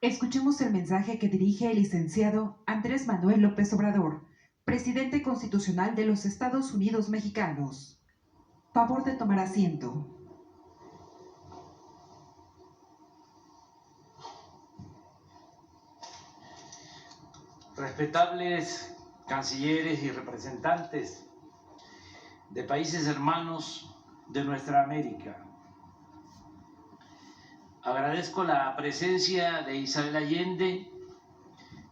Escuchemos el mensaje que dirige el licenciado Andrés Manuel López Obrador, presidente constitucional de los Estados Unidos Mexicanos. Favor de tomar asiento. Respetables cancilleres y representantes de países hermanos de nuestra América. Agradezco la presencia de Isabel Allende,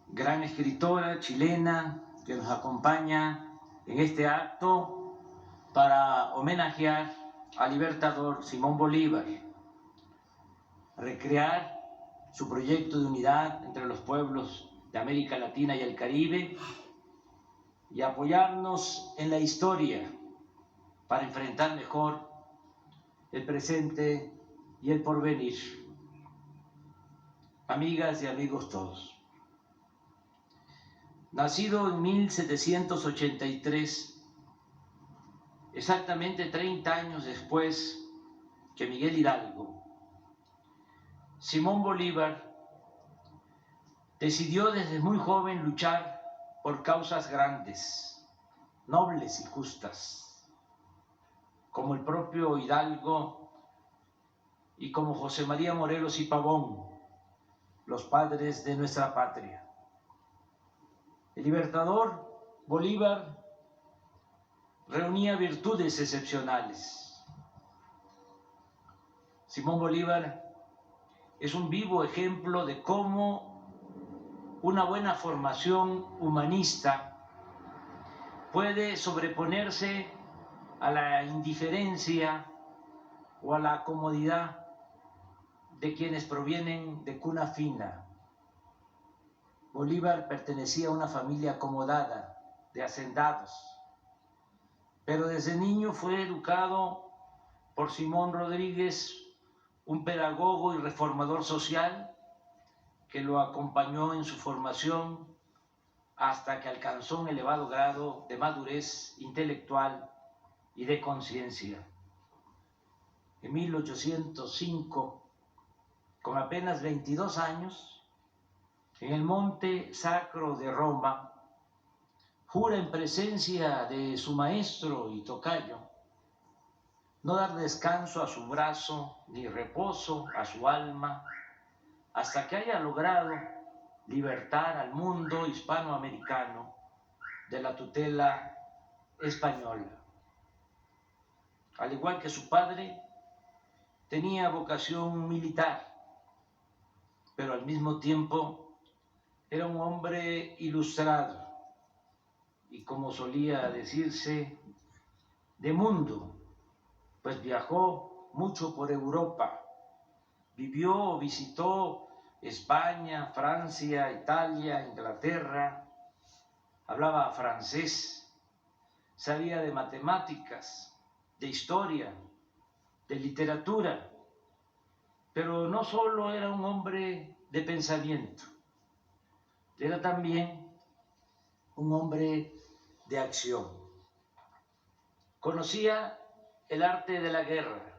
gran escritora chilena que nos acompaña en este acto para homenajear al libertador Simón Bolívar, recrear su proyecto de unidad entre los pueblos de América Latina y el Caribe y apoyarnos en la historia para enfrentar mejor el presente y el porvenir. Amigas y amigos todos, nacido en 1783, exactamente 30 años después que Miguel Hidalgo, Simón Bolívar decidió desde muy joven luchar por causas grandes, nobles y justas, como el propio Hidalgo y como José María Morelos y Pavón, los padres de nuestra patria. El libertador Bolívar reunía virtudes excepcionales. Simón Bolívar es un vivo ejemplo de cómo una buena formación humanista puede sobreponerse a la indiferencia o a la comodidad de quienes provienen de cuna fina. Bolívar pertenecía a una familia acomodada, de hacendados, pero desde niño fue educado por Simón Rodríguez, un pedagogo y reformador social que lo acompañó en su formación hasta que alcanzó un elevado grado de madurez intelectual y de conciencia. En 1805 con apenas 22 años, en el Monte Sacro de Roma, jura en presencia de su maestro y tocayo no dar descanso a su brazo ni reposo a su alma hasta que haya logrado libertar al mundo hispanoamericano de la tutela española. Al igual que su padre, tenía vocación militar, pero al mismo tiempo era un hombre ilustrado y, como solía decirse, de mundo, pues viajó mucho por Europa, vivió o visitó España, Francia, Italia, Inglaterra, hablaba francés, sabía de matemáticas, de historia, de literatura, pero no solo era un hombre de pensamiento, era también un hombre de acción. Conocía el arte de la guerra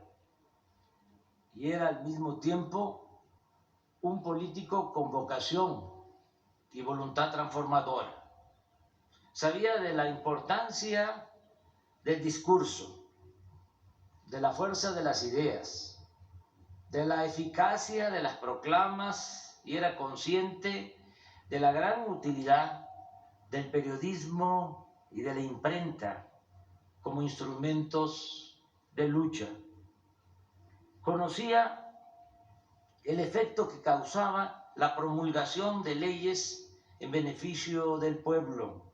y era al mismo tiempo un político con vocación y voluntad transformadora. Sabía de la importancia del discurso, de la fuerza de las ideas, de la eficacia de las proclamas y era consciente de la gran utilidad del periodismo y de la imprenta como instrumentos de lucha. Conocía el efecto que causaba la promulgación de leyes en beneficio del pueblo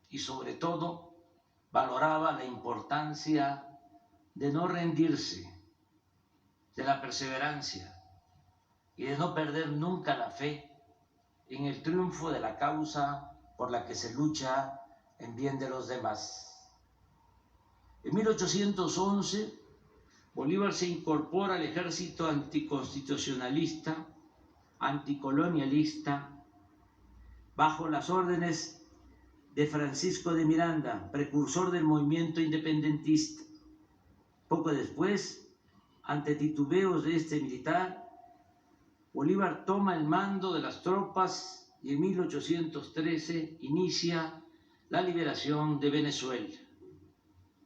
y sobre todo valoraba la importancia de no rendirse, de la perseverancia y de no perder nunca la fe en el triunfo de la causa por la que se lucha en bien de los demás. En 1811, Bolívar se incorpora al ejército anticonstitucionalista, anticolonialista, bajo las órdenes de Francisco de Miranda, precursor del movimiento independentista. Poco después, ante titubeos de este militar, Bolívar toma el mando de las tropas y en 1813 inicia la liberación de Venezuela.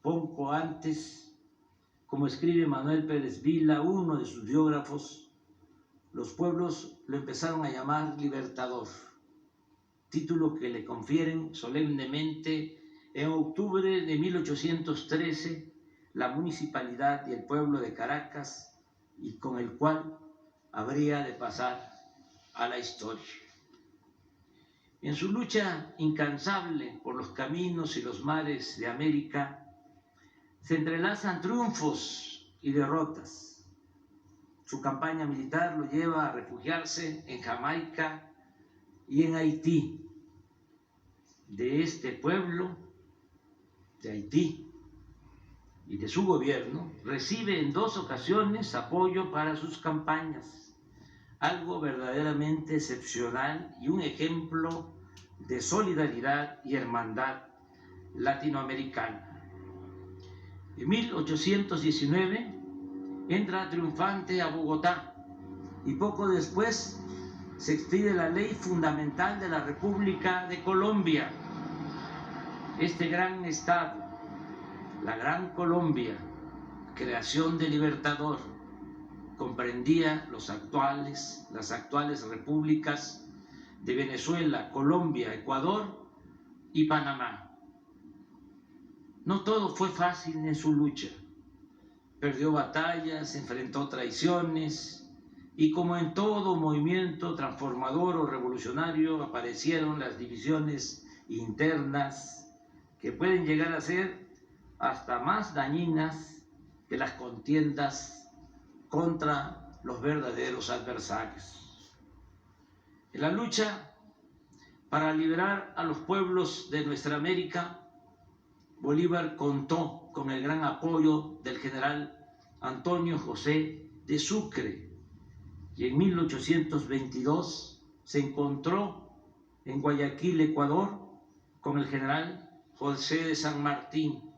Poco antes, como escribe Manuel Pérez Vila, uno de sus biógrafos, los pueblos lo empezaron a llamar Libertador, título que le confieren solemnemente en octubre de 1813 la municipalidad y el pueblo de Caracas y con el cual habría de pasar a la historia. En su lucha incansable por los caminos y los mares de América, se entrelazan triunfos y derrotas. Su campaña militar lo lleva a refugiarse en Jamaica y en Haití. De este pueblo, de Haití, y de su gobierno, recibe en 2 ocasiones apoyo para sus campañas, algo verdaderamente excepcional y un ejemplo de solidaridad y hermandad latinoamericana. En 1819 entra triunfante a Bogotá y poco después se expide la ley fundamental de la República de Colombia. Este gran estado, la Gran Colombia, creación del Libertador, comprendía las actuales repúblicas de Venezuela, Colombia, Ecuador y Panamá. No todo fue fácil en su lucha. Perdió batallas, enfrentó traiciones y, como en todo movimiento transformador o revolucionario, aparecieron las divisiones internas que pueden llegar a ser hasta más dañinas que las contiendas contra los verdaderos adversarios. En la lucha para liberar a los pueblos de nuestra América, Bolívar contó con el gran apoyo del general Antonio José de Sucre y en 1822 se encontró en Guayaquil, Ecuador, con el general José de San Martín,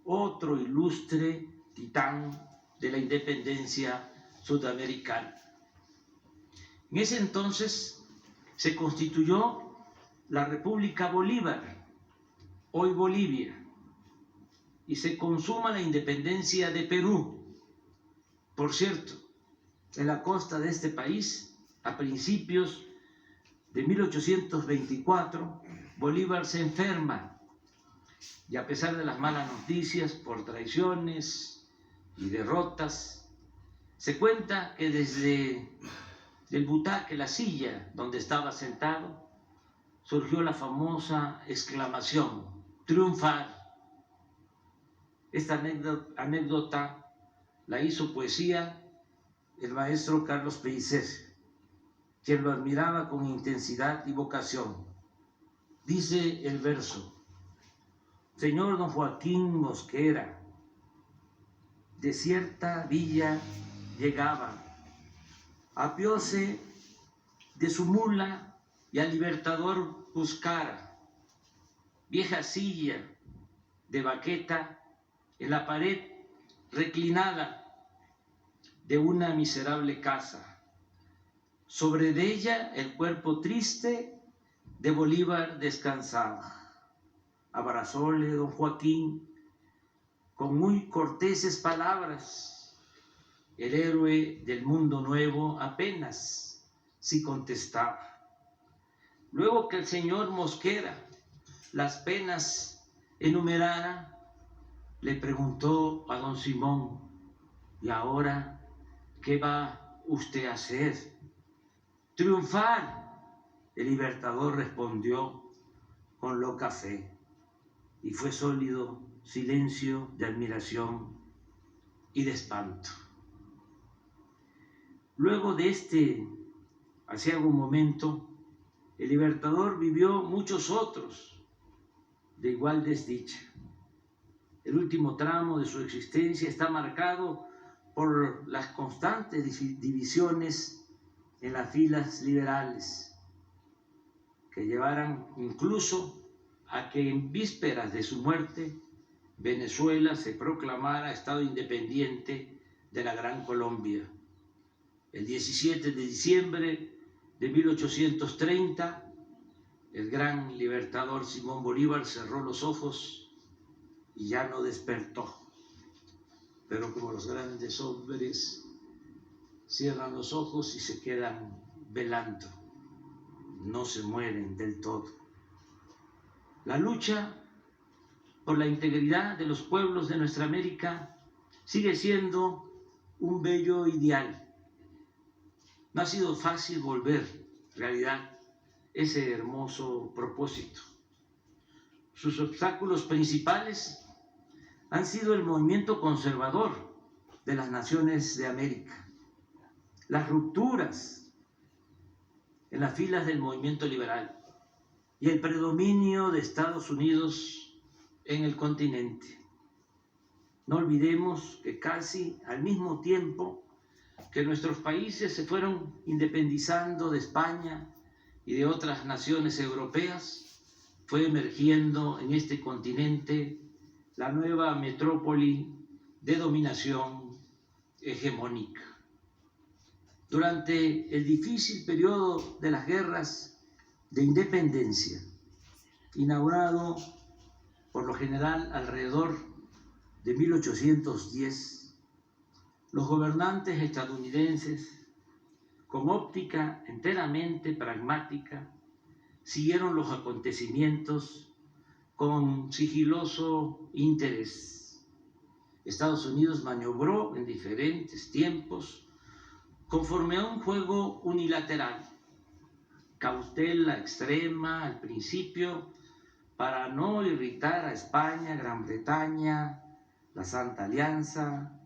otro ilustre titán de la independencia sudamericana. En ese entonces se constituyó la República Bolívar, hoy Bolivia, y se consuma la independencia de Perú. Por cierto, en la costa de este país, a principios de 1824, Bolívar se enferma y a pesar de las malas noticias por traiciones y derrotas, se cuenta que desde el butaque, la silla donde estaba sentado, surgió la famosa exclamación, triunfar. Esta anécdota la hizo poesía el maestro Carlos Pellicer, quien lo admiraba con intensidad y vocación. Dice el verso: Señor don Joaquín Mosquera, de cierta villa llegaba, apióse de su mula y al libertador buscara. Vieja silla de baqueta en la pared reclinada de una miserable casa. Sobre de ella el cuerpo triste de Bolívar descansaba. Abrazóle don Joaquín con muy corteses palabras. El héroe del mundo nuevo apenas sí contestaba. Luego que el señor Mosquera las penas enumerara, le preguntó a don Simón, ¿y ahora qué va usted a hacer? Triunfar. El libertador respondió con loca fe, y fue sólido silencio de admiración y de espanto. Luego de este aciago momento, el libertador vivió muchos otros de igual desdicha. El último tramo de su existencia está marcado por las constantes divisiones en las filas liberales, que llevaran incluso a que en vísperas de su muerte Venezuela se proclamara Estado independiente de la Gran Colombia. El 17 de diciembre de 1830, el gran libertador Simón Bolívar cerró los ojos y ya no despertó. Pero como los grandes hombres cierran los ojos y se quedan velando, no se mueren del todo. La lucha por la integridad de los pueblos de nuestra América sigue siendo un bello ideal. No ha sido fácil volver realidad ese hermoso propósito. Sus obstáculos principales han sido el movimiento conservador de las naciones de América, las rupturas en las filas del movimiento liberal y el predominio de Estados Unidos en el continente. No olvidemos que casi al mismo tiempo que nuestros países se fueron independizando de España y de otras naciones europeas, fue emergiendo en este continente la nueva metrópoli de dominación hegemónica. Durante el difícil periodo de las guerras de independencia, inaugurado por lo general alrededor de 1810, los gobernantes estadounidenses, con óptica enteramente pragmática, siguieron los acontecimientos con sigiloso interés. Estados Unidos maniobró en diferentes tiempos conforme a un juego unilateral, cautela extrema al principio para no irritar a España, Gran Bretaña, la Santa Alianza,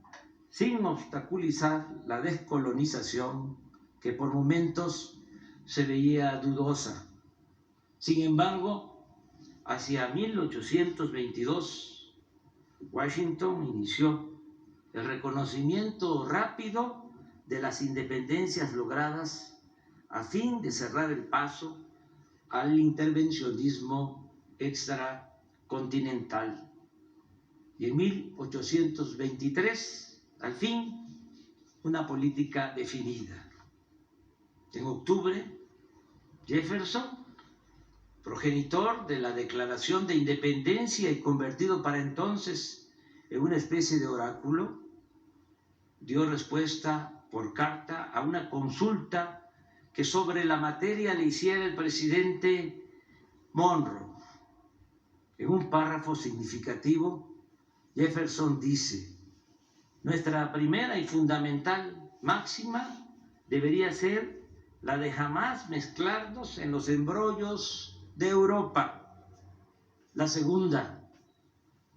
sin obstaculizar la descolonización que por momentos se veía dudosa. Sin embargo, hacia 1822, Washington inició el reconocimiento rápido de las independencias logradas a fin de cerrar el paso al intervencionismo extracontinental. Y en 1823, al fin, una política definida. En octubre, Jefferson, progenitor de la Declaración de Independencia y convertido para entonces en una especie de oráculo, dio respuesta por carta a una consulta que sobre la materia le hiciera el presidente Monroe. En un párrafo significativo, Jefferson dice: nuestra primera y fundamental máxima debería ser la de jamás mezclarnos en los embrollos de Europa. La segunda,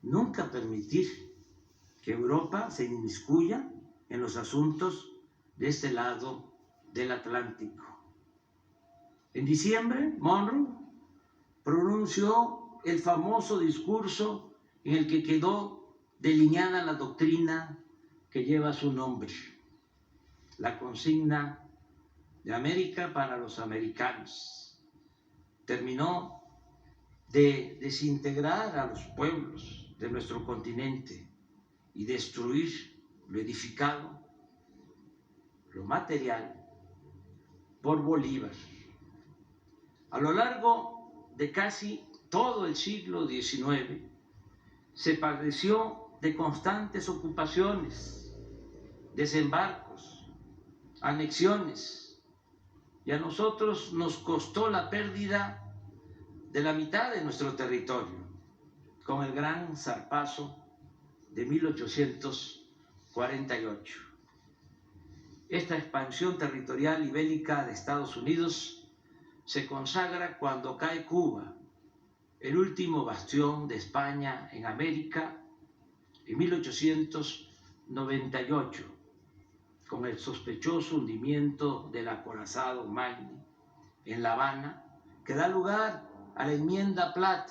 nunca permitir que Europa se inmiscuya en los asuntos de este lado del Atlántico. En diciembre, Monroe pronunció el famoso discurso en el que quedó delineada la doctrina que lleva su nombre, la consigna de América para los americanos. Terminó de desintegrar a los pueblos de nuestro continente y destruir lo edificado, lo material, por Bolívar. A lo largo de casi todo el siglo XIX se padeció de constantes ocupaciones, desembarcos, anexiones, y a nosotros nos costó la pérdida de la mitad de nuestro territorio, con el gran zarpazo de 1848. Esta expansión territorial y bélica de Estados Unidos se consagra cuando cae Cuba, el último bastión de España en América, en 1898, con el sospechoso hundimiento del acorazado Maine en La Habana, que da lugar a la enmienda Platt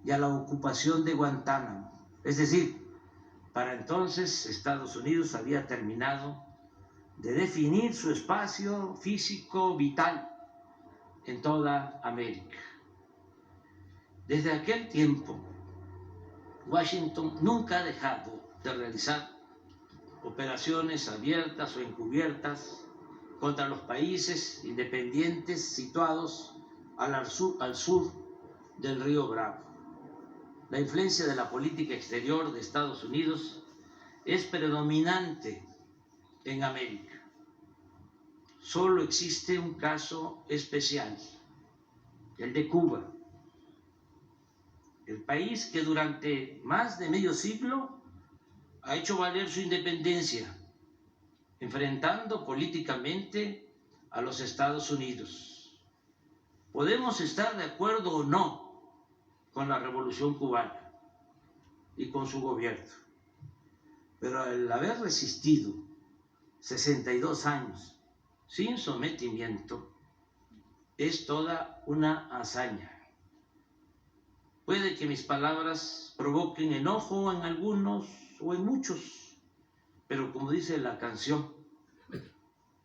y a la ocupación de Guantánamo. Es decir, para entonces Estados Unidos había terminado de definir su espacio físico vital en toda América. Desde aquel tiempo, Washington nunca ha dejado de realizar operaciones abiertas o encubiertas contra los países independientes situados al sur del río Bravo. La influencia de la política exterior de Estados Unidos es predominante en América. Solo existe un caso especial, el de Cuba, el país que durante más de medio siglo ha hecho valer su independencia, enfrentando políticamente a los Estados Unidos. Podemos estar de acuerdo o no con la Revolución Cubana y con su gobierno, pero al haber resistido 62 años sin sometimiento, es toda una hazaña. Puede que mis palabras provoquen enojo en algunos o en muchos, pero como dice la canción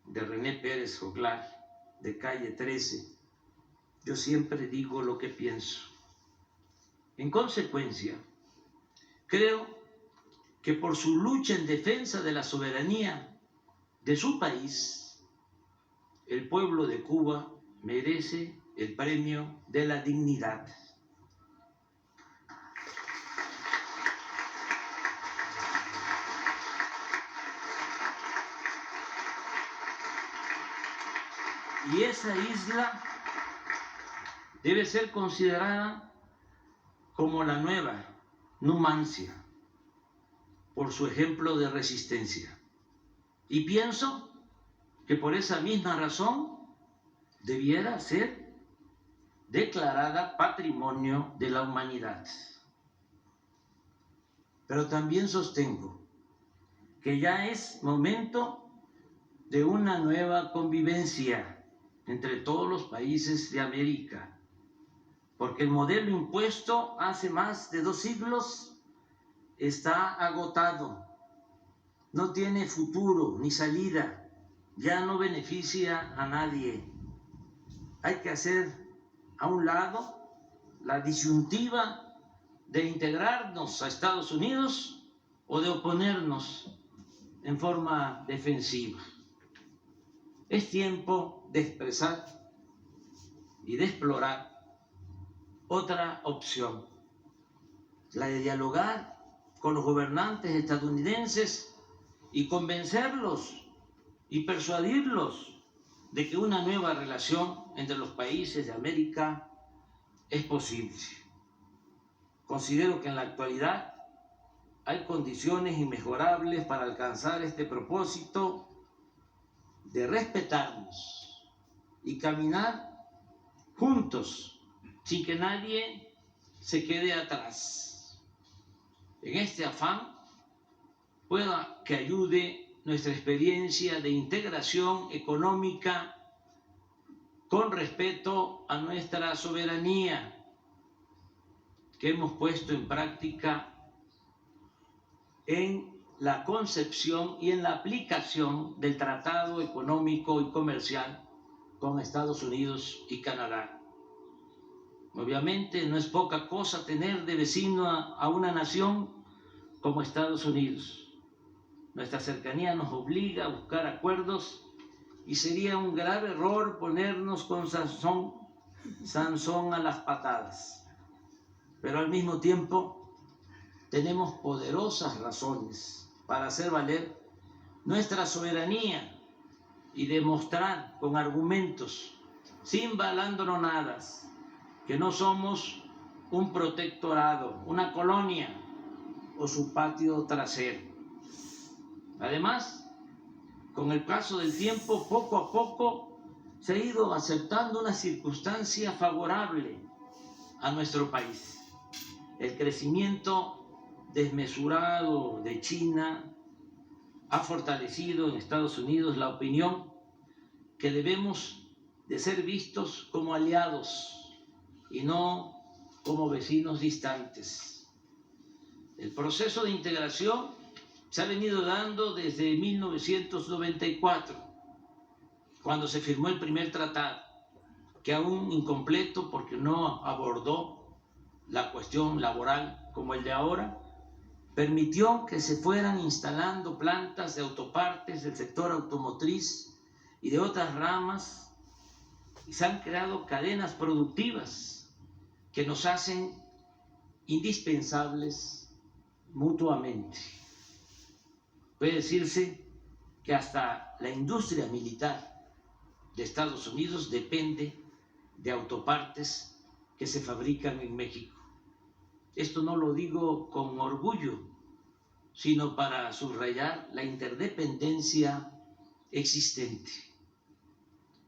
de René Pérez Joglar, de Calle 13, yo siempre digo lo que pienso. En consecuencia, creo que por su lucha en defensa de la soberanía de su país, el pueblo de Cuba merece el premio de la dignidad. Y esa isla debe ser considerada como la nueva Numancia, por su ejemplo de resistencia. Y pienso que por esa misma razón debiera ser declarada Patrimonio de la Humanidad. Pero también sostengo que ya es momento de una nueva convivencia entre todos los países de América, porque el modelo impuesto hace más de 2 siglos está agotado, no tiene futuro ni salida, ya no beneficia a nadie. Hay que hacer a un lado la disyuntiva de integrarnos a Estados Unidos o de oponernos en forma defensiva. Es tiempo de expresar y de explorar otra opción, la de dialogar con los gobernantes estadounidenses y convencerlos y persuadirlos de que una nueva relación entre los países de América es posible. Considero que en la actualidad hay condiciones inmejorables para alcanzar este propósito de respetarnos y caminar juntos sin que nadie se quede atrás. En este afán pueda que ayude nuestra experiencia de integración económica con respeto a nuestra soberanía que hemos puesto en práctica en la concepción y en la aplicación del Tratado Económico y Comercial con Estados Unidos y Canadá. Obviamente no es poca cosa tener de vecino a una nación como Estados Unidos. Nuestra cercanía nos obliga a buscar acuerdos y sería un grave error ponernos con Sansón a las patadas. Pero al mismo tiempo tenemos poderosas razones para hacer valer nuestra soberanía y demostrar con argumentos, sin balandronadas, que no somos un protectorado, una colonia o su patio trasero. Además, con el paso del tiempo, poco a poco se ha ido aceptando una circunstancia favorable a nuestro país. El crecimiento desmesurado de China ha fortalecido en Estados Unidos la opinión que debemos de ser vistos como aliados y no como vecinos distantes. El proceso de integración se ha venido dando desde 1994, cuando se firmó el primer tratado, que aún incompleto porque no abordó la cuestión laboral como el de ahora, permitió que se fueran instalando plantas de autopartes del sector automotriz y de otras ramas, y se han creado cadenas productivas que nos hacen indispensables mutuamente. Puede decirse que hasta la industria militar de Estados Unidos depende de autopartes que se fabrican en México. Esto no lo digo con orgullo, sino para subrayar la interdependencia existente.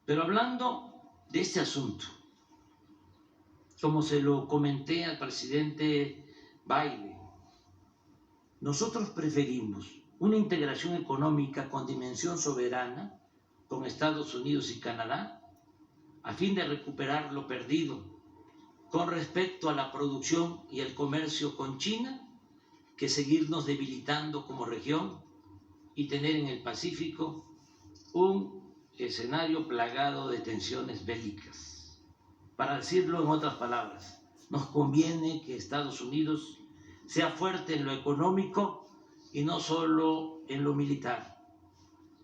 Pero hablando de este asunto, como se lo comenté al presidente Biden, nosotros preferimos una integración económica con dimensión soberana con Estados Unidos y Canadá, a fin de recuperar lo perdido con respecto a la producción y el comercio con China, que seguirnos debilitando como región y tener en el Pacífico un escenario plagado de tensiones bélicas. Para decirlo en otras palabras, nos conviene que Estados Unidos sea fuerte en lo económico y no solo en lo militar.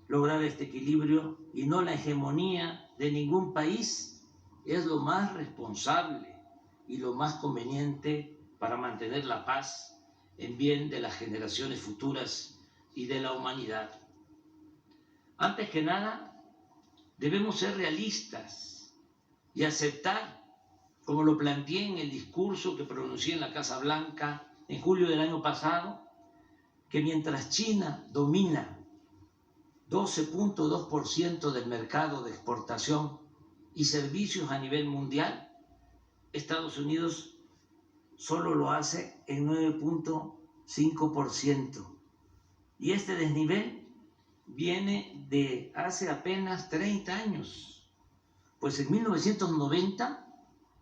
Lograr este equilibrio y no la hegemonía de ningún país es lo más responsable y lo más conveniente para mantener la paz en bien de las generaciones futuras y de la humanidad. Antes que nada, debemos ser realistas y aceptar, como lo planteé en el discurso que pronuncié en la Casa Blanca en julio del año pasado, que mientras China domina 12.2% del mercado de exportación y servicios a nivel mundial, Estados Unidos solo lo hace en 9.5%. Y este desnivel viene de hace apenas 30 años. Pues en 1990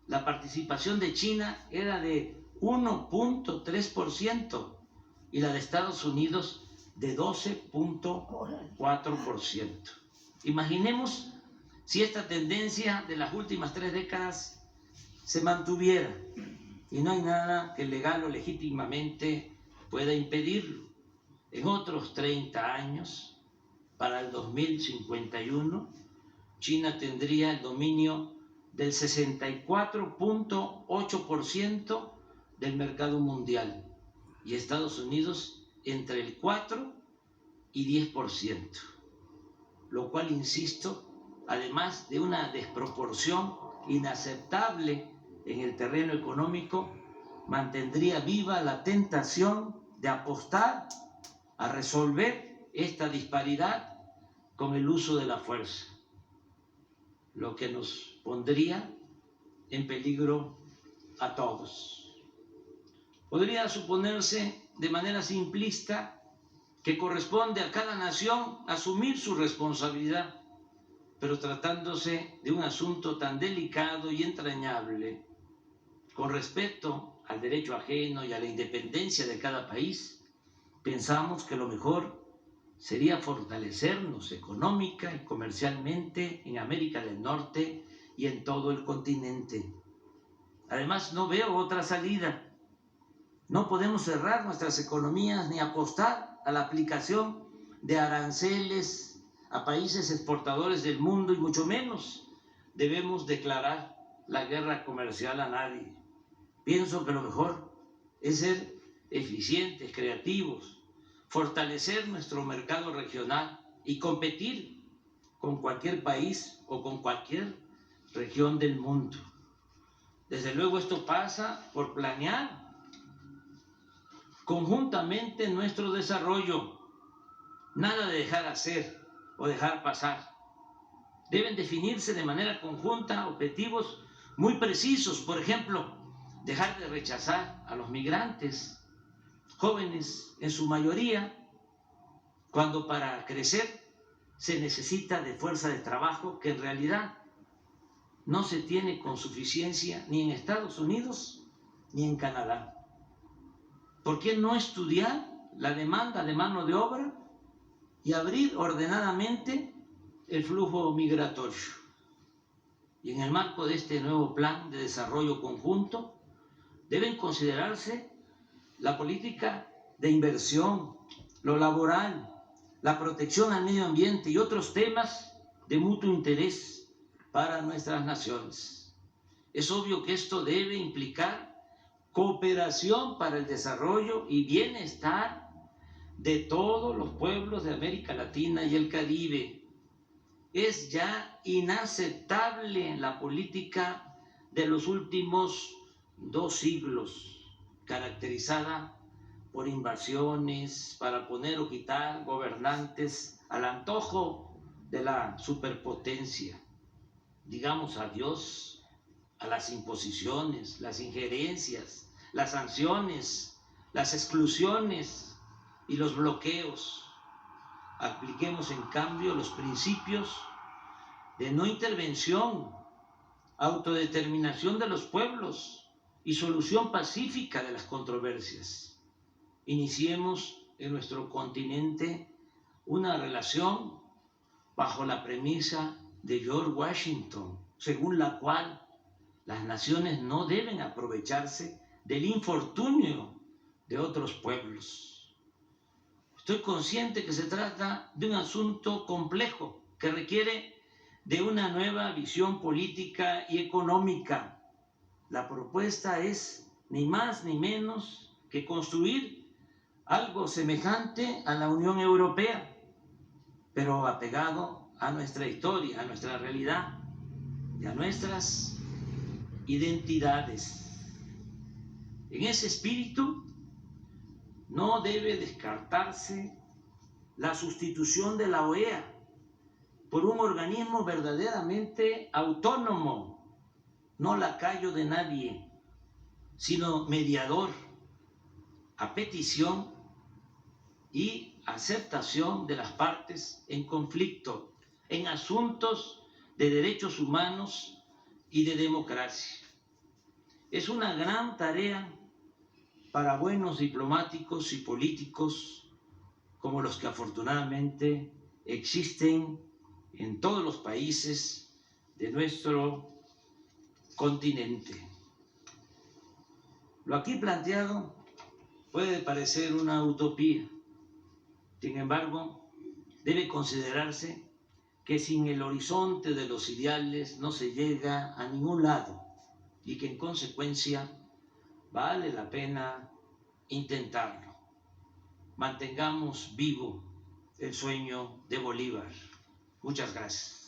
la participación de China era de 1.3% y la de Estados Unidos de 12.4%. Imaginemos si esta tendencia de las últimas 3 décadas se mantuviera, y no hay nada que legal o legítimamente pueda impedirlo. En otros 30 años, para el 2051, China tendría el dominio del 64.8% del mercado mundial y Estados Unidos entre el 4 y 10%, lo cual, insisto, además de una desproporción inaceptable en el terreno económico, mantendría viva la tentación de apostar a resolver esta disparidad con el uso de la fuerza, lo que nos pondría en peligro a todos. Podría suponerse de manera simplista que corresponde a cada nación asumir su responsabilidad, pero tratándose de un asunto tan delicado y entrañable, con respecto al derecho ajeno y a la independencia de cada país, pensamos que lo mejor sería fortalecernos económica y comercialmente en América del Norte y en todo el continente. Además, no veo otra salida. No podemos cerrar nuestras economías ni apostar a la aplicación de aranceles a países exportadores del mundo, y mucho menos debemos declarar la guerra comercial a nadie. Pienso que lo mejor es ser eficientes, creativos, fortalecer nuestro mercado regional y competir con cualquier país o con cualquier región del mundo. Desde luego esto pasa por planear conjuntamente nuestro desarrollo, nada de dejar hacer o dejar pasar. Deben definirse de manera conjunta objetivos muy precisos, por ejemplo, dejar de rechazar a los migrantes, jóvenes en su mayoría, cuando para crecer se necesita de fuerza de trabajo que en realidad no se tiene con suficiencia ni en Estados Unidos ni en Canadá. ¿Por qué no estudiar la demanda de mano de obra y abrir ordenadamente el flujo migratorio? Y en el marco de este nuevo plan de desarrollo conjunto deben considerarse la política de inversión, lo laboral, la protección al medio ambiente y otros temas de mutuo interés para nuestras naciones. Es obvio que esto debe implicar cooperación para el desarrollo y bienestar de todos los pueblos de América Latina y el Caribe. Es ya inaceptable la política de los últimos 2 siglos, caracterizada por invasiones para poner o quitar gobernantes al antojo de la superpotencia. Digamos adiós a las imposiciones, las injerencias, las sanciones, las exclusiones y los bloqueos. Apliquemos en cambio los principios de no intervención, autodeterminación de los pueblos y solución pacífica de las controversias. Iniciemos en nuestro continente una relación bajo la premisa de George Washington, según la cual las naciones no deben aprovecharse del infortunio de otros pueblos. Estoy consciente que se trata de un asunto complejo que requiere de una nueva visión política y económica. La propuesta es ni más ni menos que construir algo semejante a la Unión Europea, pero apegado a nuestra historia, a nuestra realidad y a nuestras identidades. En ese espíritu, no debe descartarse la sustitución de la OEA por un organismo verdaderamente autónomo, no lacayo de nadie, sino mediador, a petición y aceptación de las partes en conflicto en asuntos de derechos humanos y de democracia. Es una gran tarea para buenos diplomáticos y políticos como los que afortunadamente existen en todos los países de nuestro continente. Lo aquí planteado puede parecer una utopía. Sin embargo, debe considerarse que sin el horizonte de los ideales no se llega a ningún lado y que en consecuencia vale la pena intentarlo. Mantengamos vivo el sueño de Bolívar. Muchas gracias.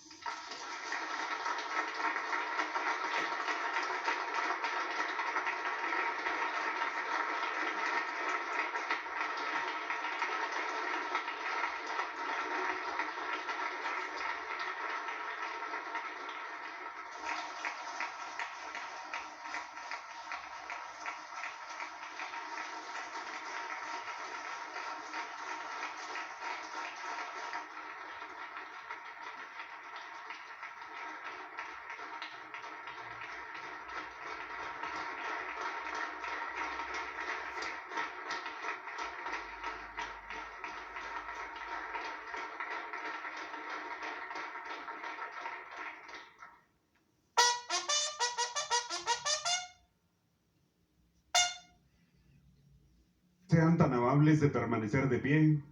Sean tan amables de permanecer de pie.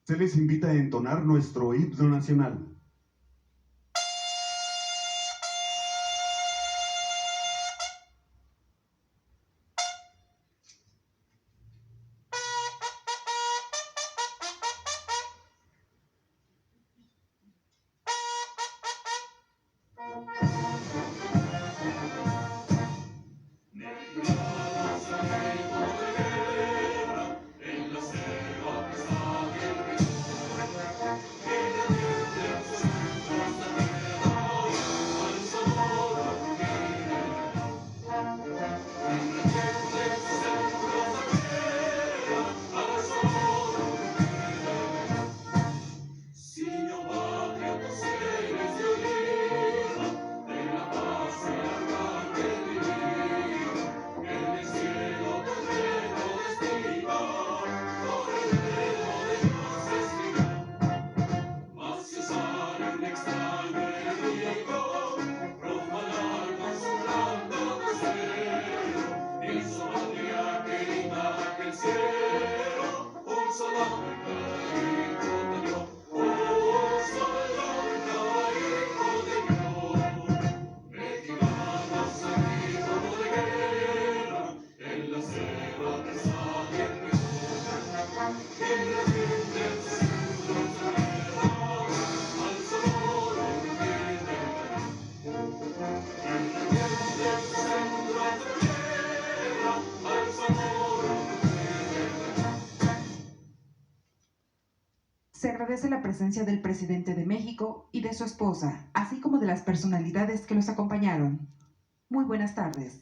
Se les invita a entonar nuestro himno nacional. Se agradece la presencia del presidente de México y de su esposa, así como de las personalidades que los acompañaron. Muy buenas tardes.